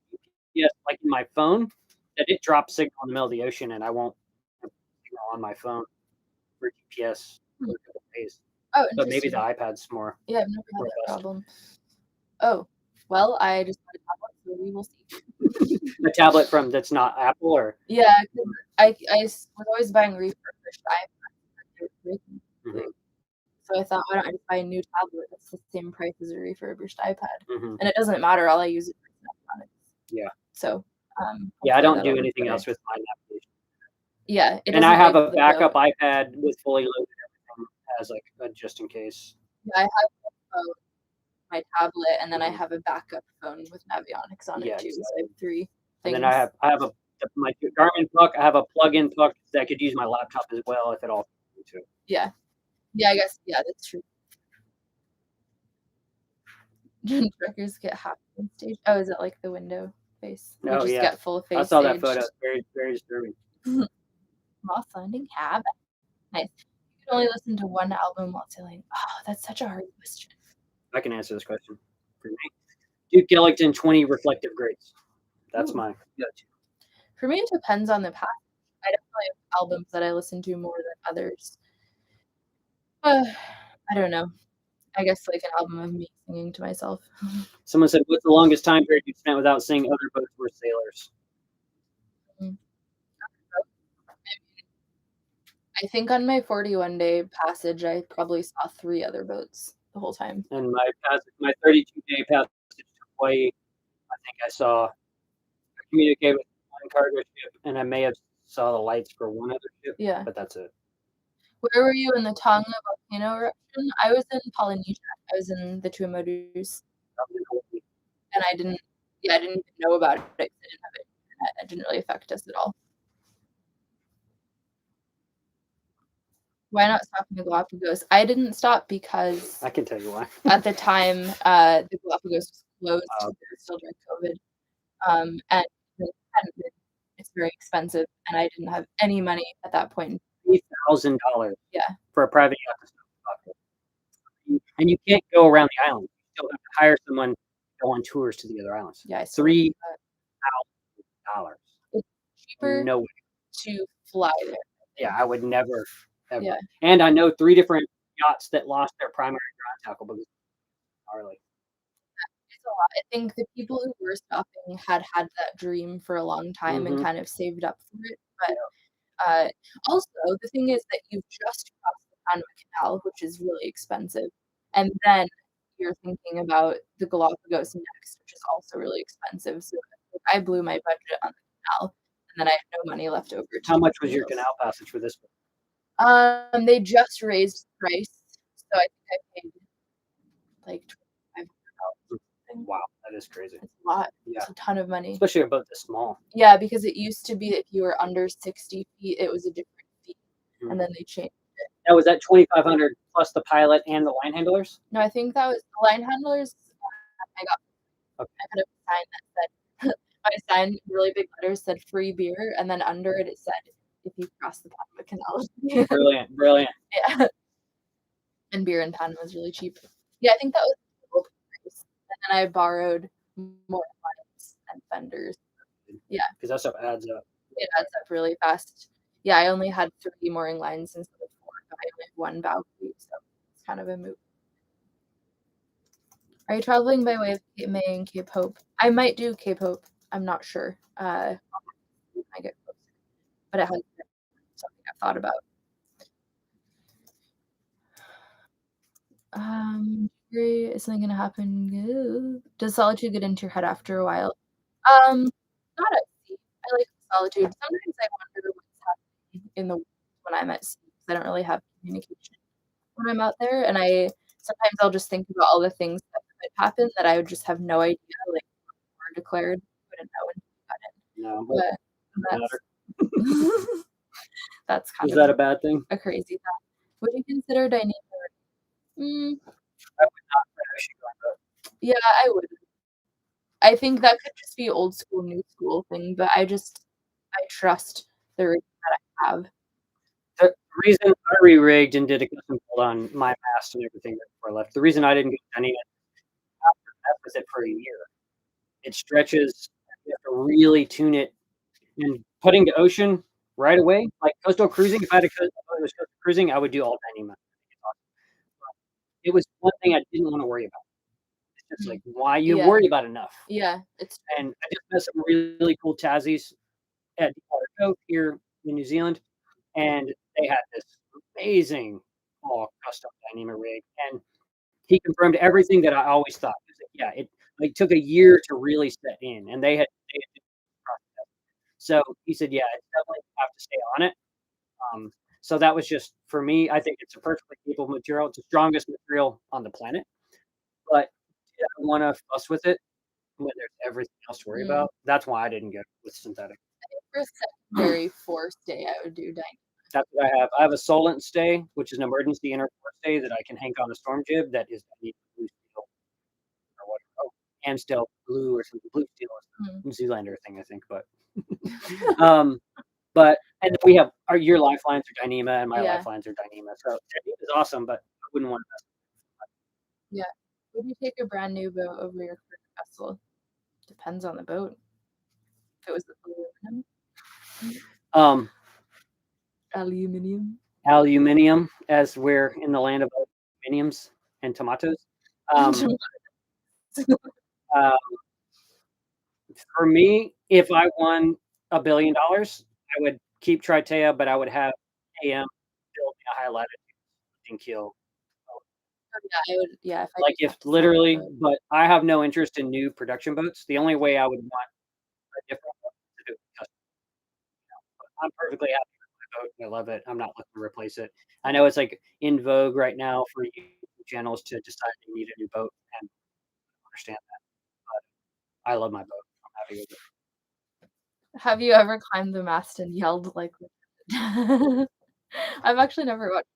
GPS, like in my phone, that it drops signal in the middle of the ocean, and I won't have signal on my phone for GPS for a couple days. Oh, But maybe the interesting. iPad's more Yeah, I've never had that robust. problem. Oh, well, I just bought a tablet, so we will see. A tablet from that's not Apple or Yeah, 'cause was always buying refurbished iPads. Mhm. So I thought, why don't I just buy a new tablet that's the same price as a refurbished iPad? Mhm. And it doesn't matter, all I use it for Snapchat. Yeah. So, Yeah, I hopefully don't that'll do work anything better. else with my navigation. Yeah, it And I doesn't have like a the backup boat. iPad with fully loaded everything as, like, a just in case. Yeah, I have a phone, my tablet, and then I Mhm. have a backup phone with Navionics on it Yeah, too, so I exactly. have 3 And things. then I have my Garmin Puck, I have a plug-in puck that could use my laptop as well if it all to. Yeah. Yeah, I guess, yeah, that's true. Truckers get half on stage. Oh, is it like the window face? We Oh, just yeah. get full I face saw that staged. photo. Very, very disturbing. Moss Landing Cabin. Nice. You can only listen to one album while sailing. Oh, that's such a hard question. I can answer this question for me. Duke Ellington 20 reflective grades. That's Ooh. my go-to. For me, it depends on the passage. I definitely have albums that I listen to more than others. I don't know. I guess like an album of me singing to myself. Someone said, "What's the longest time period you've spent without seeing other boats or sailors?" Mm. I think on my 41-day passage, I probably saw 3 other boats the whole time. And my 32-day passage to Hawaii, I think I communicated with one cargo ship, and I may have saw the lights for one other ship, Yeah. but that's it. Where were you in the Tonga volcano eruption? I was in Polynesia. I was in the Tuamotus, and I didn't even know about it 'cause I didn't have internet. It didn't really affect us at all. Why not stop in the Galapagos? I didn't stop because I can tell you why. at the time, the Galapagos was closed. Oh, It was still during COVID. And it hadn't been it's very expensive, and I didn't have any money at that point. $3,000 Yeah. for a private yacht to stop. And you can't go around the island. You still have to hire someone to go on tours to the other islands. Yeah, I still did that. $3,000. It's cheaper No way. to fly there. Yeah, I would never, ever. Yeah. And I know 3 different yachts that lost their primary ground tackle because gnarly. It's a lot. I think the people who were stopping had that dream for a long time and Mhm. kind of saved up for it, but, Yeah. also, the thing is that you've just crossed the Panama Canal, which is really expensive, and then you're thinking about the Galapagos next, which is also really expensive, so I blew my budget on the canal, and then I had no money left over to How do much was anything your else. canal passage for this one? They just raised the price, so I think I paid, like, $2,500 or something. Wow, that is crazy. It's a lot. Yeah. It's a ton of money. Especially a boat this small. Yeah, because it used to be that if you were under 60 feet, it was a different fee, Mhm. and then they changed it. Now was that 2,500 plus the pilot and the line handlers? No, I think that was the line handlers, I got Okay. I put up a sign that said my sign, really big letters, said "free beer," and then under it, it said, "If you cross the Panama Canal." Brilliant, brilliant. Yeah. And beer in Panama is really cheap. Yeah, I think that was the total price, and then I borrowed more lights and fenders. Yeah. 'Cause that stuff adds up. It adds up really fast. Yeah, I only had 3 mooring lines instead of 4, but I only have 1 bow cleat, so it's kind of a moot. Are you traveling by way of Cape May and Cape Hope? I might do Cape Hope. I'm not sure. When I get closer, but it hasn't been something I've thought about. Great. Is something gonna happen? Good. Does solitude get into your head after a while? Not at sea. I like solitude. Sometimes I wonder what's happening in the world when I'm at sea 'cause I don't really have communication when I'm out there, and sometimes I'll just think about all the things that could happen that I would just have no idea, like, were declared. Wouldn't know until you got in. No, but But doesn't matter. that's kind Is of that a bad thing? a crazy thought. Would you consider dynamic? Mm, I would not, but I should go on both. yeah, I would. I think that could just be old school, new school thing, but I trust the rig that I have. The reason I re-rigged and did a custom build on my mast and everything before I left, the reason I didn't get any after that was it for a year. It stretches, you have to really tune it, and putting to ocean right away, like coastal cruising, if I had a coastal cruising, I would do all Dynamo. It was one thing I didn't wanna worry about. It's just like, why you Yeah. worry about enough? Yeah, it's And I just met some really cool Tassies at Deepwater Cove here in New Zealand, and they had this amazing all custom Dyneema rig, and he confirmed everything that I always thought. He was like, "Yeah, it like took a year to really set in," and they had so he said, "Yeah, it's definitely have to stay on it." So that was just for me. I think it's a perfectly capable material. It's the strongest material on the planet, but I don't want to fuss with it when there's everything else to worry about. That's why I didn't go with synthetic. for a secondary force day, I would do dynamic. That's what I have. I have a Solent stay, which is an emergency inner port stay that I can hang on the storm jib that is blue steel or whatever. Oh, Amstel blue or something. Blue steel is a New Zealander thing, I think. Um, but and then we have your lifelines are Dyneema and my lifelines are Dyneema. So Dyneema is awesome, but I wouldn't want to. Yeah. Would you take a brand new boat over your current vessel? Depends on the boat. If it was Um, aluminum. Aluminium, as we're in the land of aluminiums and tomatoes. Um, for me, if I won $1 billion, I would keep Tritea, but I would have AM build me a high latitude and keel. Yeah, I would. Yeah, if I Like did if have to sell literally, it. but I have no interest in new production boats. The only way I would want a different boat to do it custom. I'm perfectly happy with my boat. I love it. I'm not looking to replace it. I know it's like in vogue right now for YouTube channels to decide they need a new boat, and I understand that. But I love my boat. I'm happy with it. Have you ever climbed the mast and yelled like I've actually never watched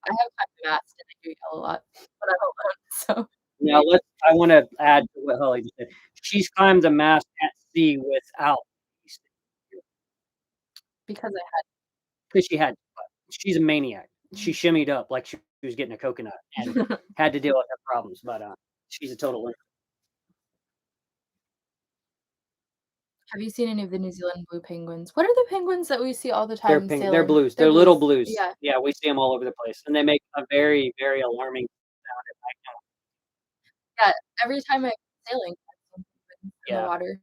I have climbed the mast and I do yell a lot, but I'm alone, so Now I wanna add to what Holly just said. She's climbed the mast at sea without because because she had to, but she's a maniac. She shimmied up like she was getting a coconut and I had to deal with her problems, but, she's a total winner. Have you seen any of the New Zealand blue penguins? What are the penguins that we see all the They're time pink they're sailing? blues. They're They're little blues. blues. Yeah. Yeah, we see them all over the place, and they make a very, very alarming sound at night. Yeah, every time I go sailing, I see penguins in the Yeah. water.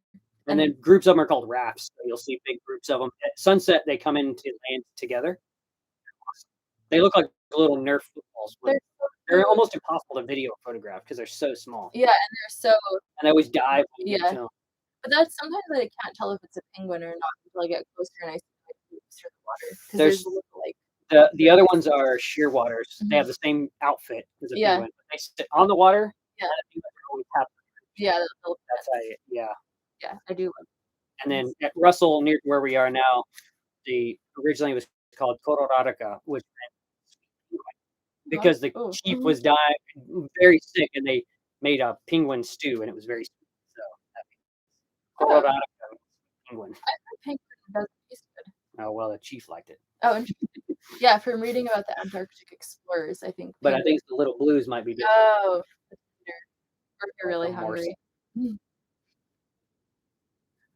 And then groups of them are called rafts, so you'll see big groups of them. At sunset, they come into land together. They look like little Nerf footballs. They're almost impossible to video or photograph because they're so small. Yeah, and they're so And they always dive when you get to them. but that's sometimes I can't tell if it's a penguin or not until I get closer and I see like moves through the water because there's a little like The other ones are shearwaters. They have the same outfit as a penguin. They sit on the water. Yeah. Always happen. Yeah, That's how yeah. Yeah, I do love And then at Russell, near where we are now, originally it was called Kororaraka, which meant because the chief was dying, very sick, and they made a penguin stew, and it was very sweet. So Kororaraka penguin. I heard penguin doesn't taste good. Oh well, the chief liked it. Oh, interesting. Yeah, from reading about the Antarctic explorers, I think. But I think the little blues might be different. Oh, or if you're really hungry.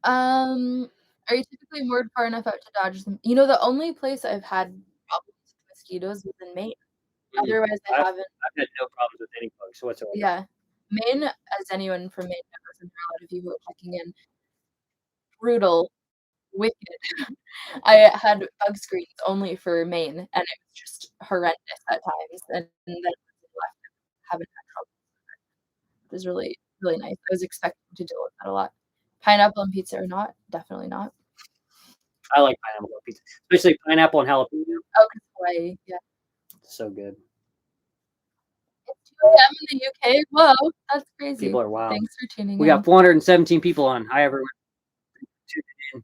Are you typically moored far enough out to dodge them? You know, the only place I've had problems with mosquitoes was in Maine. Otherwise, I haven't. I've had no problems with any bugs whatsoever. Yeah. Maine, as anyone from Maine knows, and there are a lot of you who are checking in, brutal, wicked. I had bug screens only for Maine, and it was just horrendous at times, and then left, haven't had trouble. It was really, really nice. I was expecting to deal with that a lot. Pineapple and pizza or not? Definitely not. I like pineapple on pizza, especially pineapple and jalapeno. Oh, 'cause Hawaii, yeah. So good. It's 2 AM in the UK? Whoa, that's crazy. People are wild. Thanks for tuning in. We got 417 people on. Hi, everyone. Tuning in.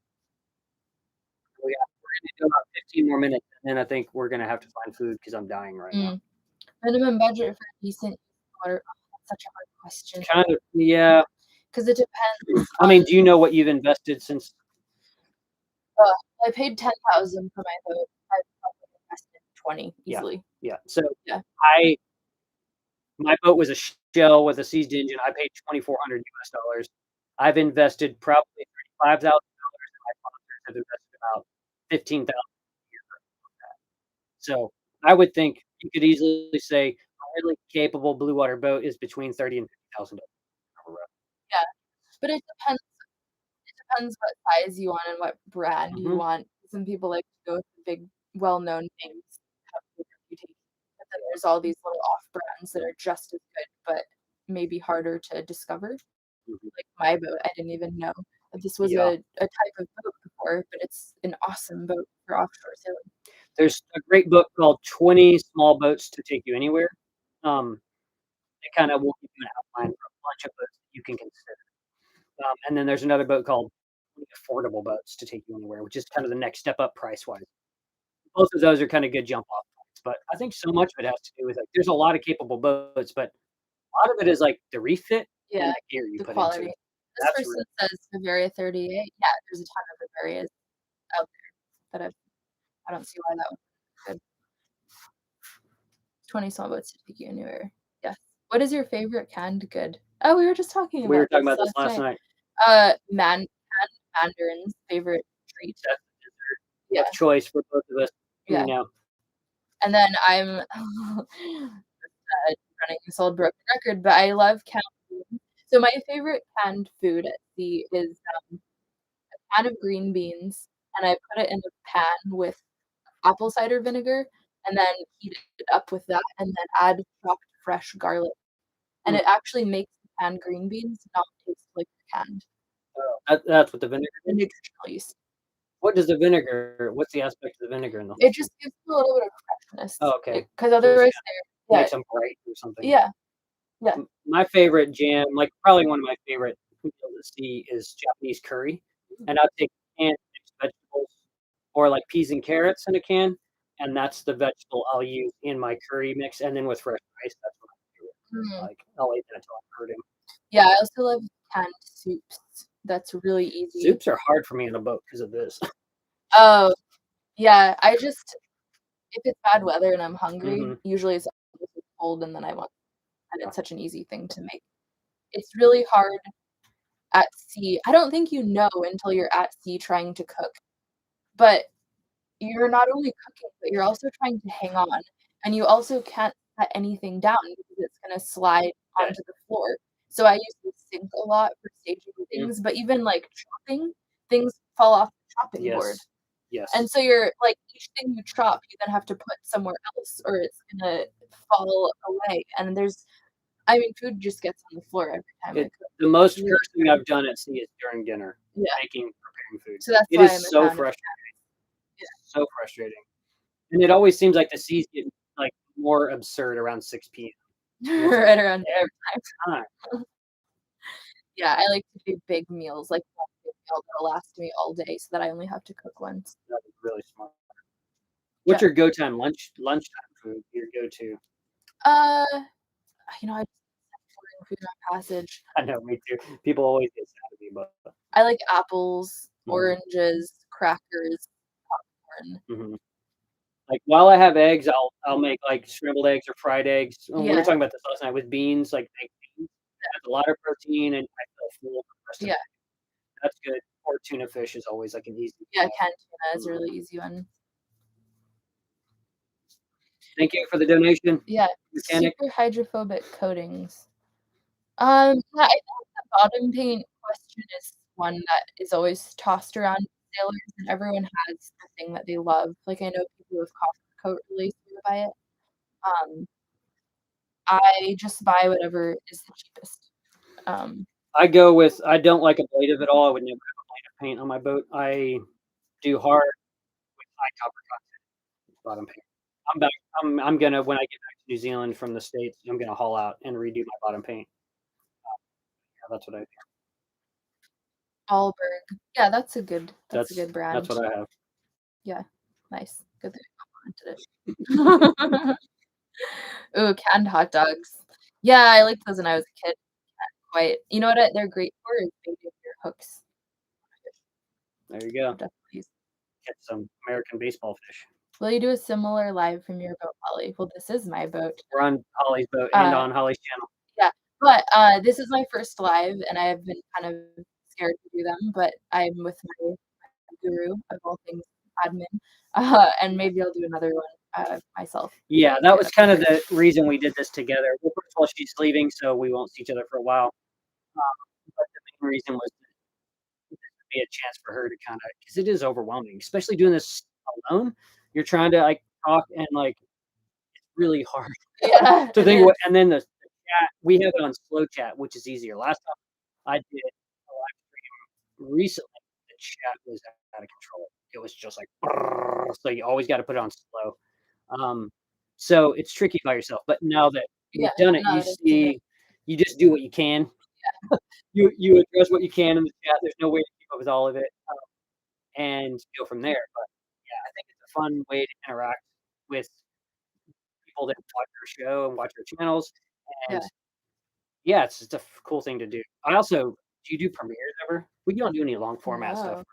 We're gonna do about 15 more minutes, and then I think we're gonna have to find food because I'm dying right now. Minimum budget for a decent water. Oh, that's such a hard question. Kind of, yeah. Because it depends. I mean, do you know what you've invested since? I paid 10,000 for my boat. I probably invested 20 easily. Yeah. So Yeah. my boat was a shell with a seized engine. I paid $2,400 US. I've invested probably $35,000, and my sponsors have invested about $15,000 a year on that. So I would think you could easily say a really capable blue water boat is between $30,000 and $50,000. Yeah, but it depends. It depends what size you want and what brand you want. Some people like to go with the big, well-known names, have a good reputation, but then there's all these little off brands that are just as good, but maybe harder to discover. Like my boat, I didn't even know that this was a type of boat before, but it's an awesome boat for offshore sailing. There's a great book called 20 Small Boats to Take You Anywhere. It kind of will give you an outline for a bunch of boats that you can consider. And then there's another boat called Affordable Boats to Take You Anywhere, which is kind of the next step up price-wise. Both of those are kind of good jump-off points, but I think so much of it has to do with, like, there's a lot of capable boats, but a lot of it is, like, the refit and the gear you the put quality. into it. This person says Bavaria 38. Yeah, there's a ton of Bavarias out there that I don't see why that would be good. 20 small boats to take you anywhere. Yes. What is your favorite canned good? Oh, we were just talking We were talking about about this last night. Canned mandarin's favorite treat. That's the dessert of choice for both of us. Yeah. You know. And then I'm running this old broken record, but I love canned food. So my favorite canned food at sea is a can of green beans, and I put it in a pan with apple cider vinegar, and then heat it up with that, and then add chopped fresh garlic. And it actually makes the canned green beans not taste like they're canned. Oh, that's what the vinegar The is? nutritional yeast. What's the aspect of the vinegar in the whole It just gives them a little bit of freshness. Oh, okay. Because otherwise they're makes them bright or something. Yeah. Yeah. My favorite jam, like, probably one of my favorite meals at sea is Japanese curry, and I'll take canned mixed vegetables or, like, peas and carrots in a can, and that's the vegetable I'll use in my curry mix, and then with fresh rice, that's what I do. Like, I'll eat that until I'm hurting. Yeah, I also love canned soups. That's really easy. Soups are hard for me in a boat because of this. Oh, yeah, if it's bad weather and I'm hungry, usually it's cold and then and it's such an easy thing to make. It's really hard at sea. I don't think you know until you're at sea trying to cook, but you're not only cooking, but you're also trying to hang on, and you also can't set anything down because it's gonna slide onto the floor. So I use the sink a lot for staging things, but even, like, chopping, things fall off the chopping board. Yes. And so you're like, each thing you chop, you then have to put somewhere else or it's gonna fall away, and food just gets on the floor every time I cook. The most cursing I've done at sea is during dinner, preparing food. So that's it why is I'm so a fan frustrating. Yeah. So frustrating. And it always seems like the seas get, like, more absurd around 6 PM. Right around every time. Yeah, I like to do big meals, like one big meal that'll last me all day so that I only have to cook once. That is really smart. What's your go-time lunchtime food, your go-to? I just ordering food on Passage. I know, me too. People always get sad at me, but I like apples, oranges, crackers, popcorn. Like, while I have eggs, I'll make, like, scrambled eggs or fried eggs. We were talking about this last night with beans, like baked beans. That's a lot of protein, and I feel full for the rest of the day. That's good. Or tuna fish is always, like, an easy Yeah, canned tuna is a really easy one. Thank you for the donation. Yeah, super hydrophobic coatings. I think the bottom paint question is one that is always tossed around with sailors, and everyone has the thing that they love. Like, I know people with copper coat really swear by it. I just buy whatever is the cheapest. I go with I don't like ablative at all. I would never have ablative paint on my boat. I do hard with high copper content bottom paint. I'm back. I'm gonna when I get back to New Zealand from the States, I'm gonna haul out and redo my bottom paint. Yeah, that's what I do. Allberg. Yeah, that's a good brand. That's what I have. Yeah, nice. Good that you complimented it. Ooh, canned hot dogs. Yeah, I liked those when I was a kid. Quite. You know what they're great for is baiting your hooks. There you go. Definitely use. Get some American baseball fish. Will you do a similar live from your boat, Holly? Well, this is my boat. We're on Holly's boat and on Holly's channel. Yeah, but this is my first live, and I have been kind of scared to do them, but I'm with my guru of all things admin, and maybe I'll do another one myself. Yeah, that was kind of the reason we did this together. Well, first of all, she's leaving, so we won't see each other for a while. But the main reason was this would be a chance for her to kind of, because it is overwhelming, especially doing this alone. You're trying to like talk and like it's really hard Yeah, to think what. And then the chat, we have it on slow chat, which is easier. Last time I did a live stream recently, the chat was out of control. It was just like, so you always got to put it on slow. So it's tricky by yourself. But now that you've done it, you see, you just do what you can. Yeah. You address what you can in the chat. There's no way to keep up with all of it, and go from there. But yeah, I think it's a fun way to interact with people that watch your show and watch your channels. And yeah, it's just a cool thing to do. I also, do you do premieres ever? We don't do any long format stuff.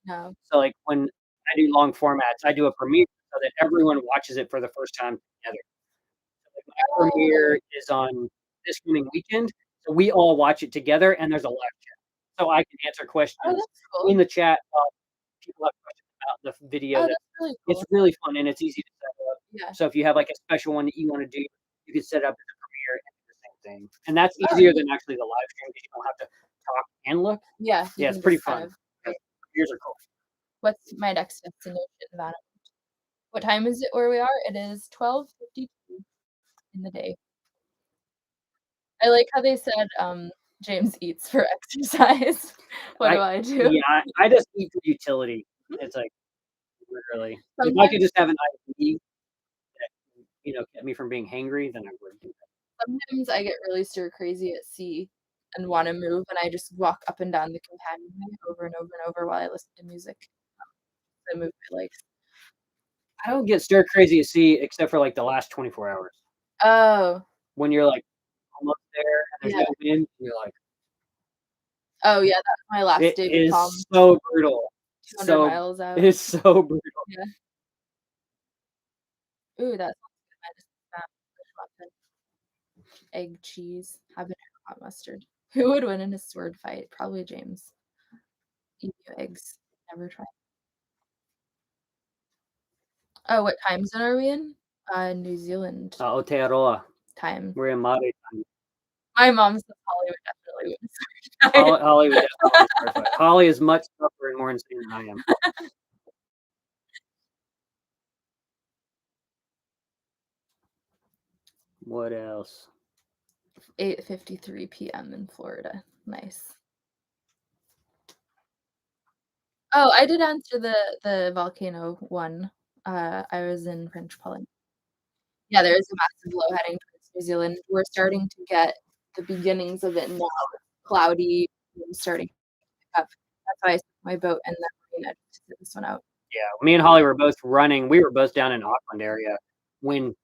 No. So like when I do long formats, I do a premiere so that everyone watches it for the first time together. So like my premiere is on this coming weekend, so we all watch it together, and there's a live chat, so I can answer questions in the chat while people have questions about the video. That's really cool. It's really fun and it's easy to set up. Yeah. So if you have like a special one that you want to do, you can set up as a premiere and do the same thing, and that's easier than actually the live stream because you don't have to talk and look. Yeah, it's pretty fun. Premieres are cool. What's my next destination, Vanna? What time is it where we are? It is 12:52 in the day. I like how they said, James eats for exercise. What do I do? Yeah, I just eat for utility. It's like, literally. If I could just have an IV that, you know, kept me from being hangry, then I would do that. Sometimes I get really stir crazy at sea and wanna move, and I just walk up and down the companionway over and over and over while I listen to music. I move my legs. I don't get stir crazy at sea except for like the last 24 hours. Oh. When you're like almost there and there's no wind, you're like, oh yeah, that's my last day. It is so brutal. 200 miles out. It is so brutal. Yeah. Ooh, that sounds good. Egg cheese, habanero hot mustard. Who would win in a sword fight? Probably James. Eat eggs. Never tried. Oh, what time zone are we in? New Zealand. Aotearoa time. We're in Māori time. My mom says Holly would definitely win a sword fight. Holly would definitely win a sword fight. Holly is much tougher and more insane than I am. What else? 8:53 p.m. in Florida. Nice. Oh, I did answer the volcano one. I was in French Polynesia. Yeah, there is a massive low heading towards New Zealand. We're starting to get the beginnings of it now. Cloudy, starting to pick up. That's why I set my boat in the marina to sit this one out. Yeah, me and Holly were both running. We were both down in Auckland area when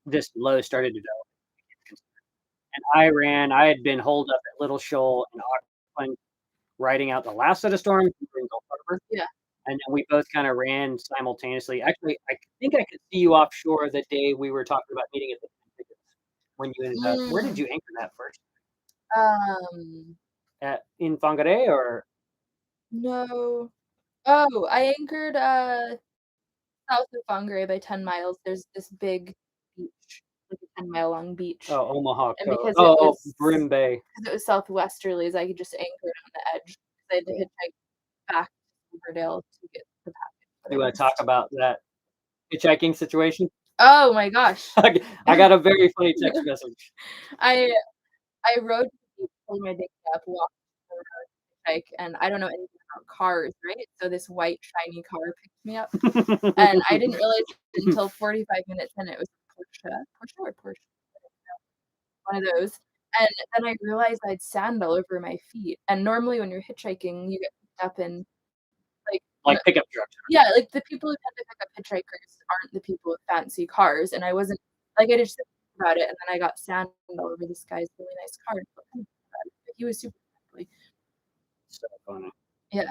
this low started to develop. And I had been holed up at Little Shoal in Auckland, riding out the last set of storms in Gulf Harbor. Yeah. And then we both kind of ran simultaneously. Actually, I think I could see you offshore the day we were talking about meeting at the when you ended up. Where did you anchor that first? In Whangarei or? No. Oh, I anchored south of Whangarei by 10 miles. There's this big beach, like a 10-mile long beach. Oh, Omaha. And because Brim Bay. Because it was southwesterlies, I could just anchor it on the edge. I had to hitchhike back to Riverdale to get the package. You want to talk about that hitchhiking situation? Oh my gosh. I got a very funny text message. I rode pulled my dinghy up, walked to the road, hike, and I don't know anything about cars, right? So this white shiny car picked me up, and I didn't realize it until 45 minutes in. It was Porsche or Porsche? One of those, and then I realized I had sand all over my feet, and normally when you're hitchhiking, you get picked up in, like, Like pickup trucks. yeah, like, the people who tend to pick up hitchhikers aren't the people with fancy cars, and I wasn't like, I just didn't think about it, and then I got sand all over this guy's really nice car, and I felt kind of bad, but he was super friendly. So funny. Yeah.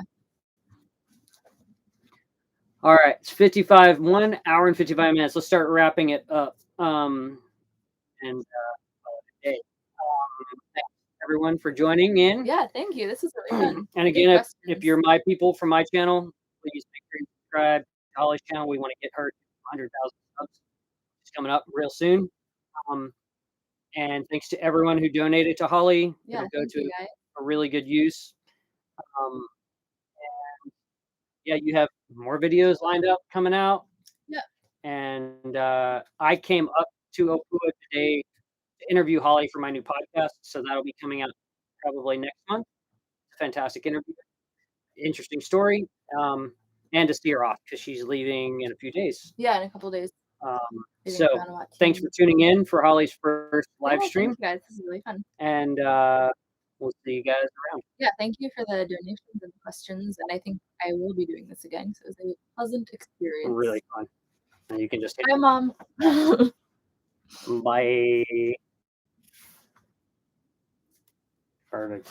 All right, it's 1 hour and 55 minutes. Let's start wrapping it up. And call it a day. Thanks everyone for joining in. Yeah, thank you. This is really fun. And Good again, if questions. you're my people from my channel, please make sure you subscribe to Holly's channel. We want to get her to 100,000 subs. It's coming up real soon. And thanks to everyone who donated to Holly. Yeah, It'll go thank to you, guys. a really good use. And yeah, you have more videos lined up coming out. Yeah. And I came up to Opua today to interview Holly for my new podcast, so that'll be coming out probably next month. Fantastic interview, interesting story, and to see her off because she's leaving in a few days. Yeah, in a couple days. So thanks for tuning in for Holly's first live Yeah, stream. thank you guys. This is really fun. And we'll see you guys around. Yeah, thank you for the donations and the questions, and I think I will be doing this again, so it was a pleasant experience. Really fun. And you can just Bye, Mom. Bye. Perfect.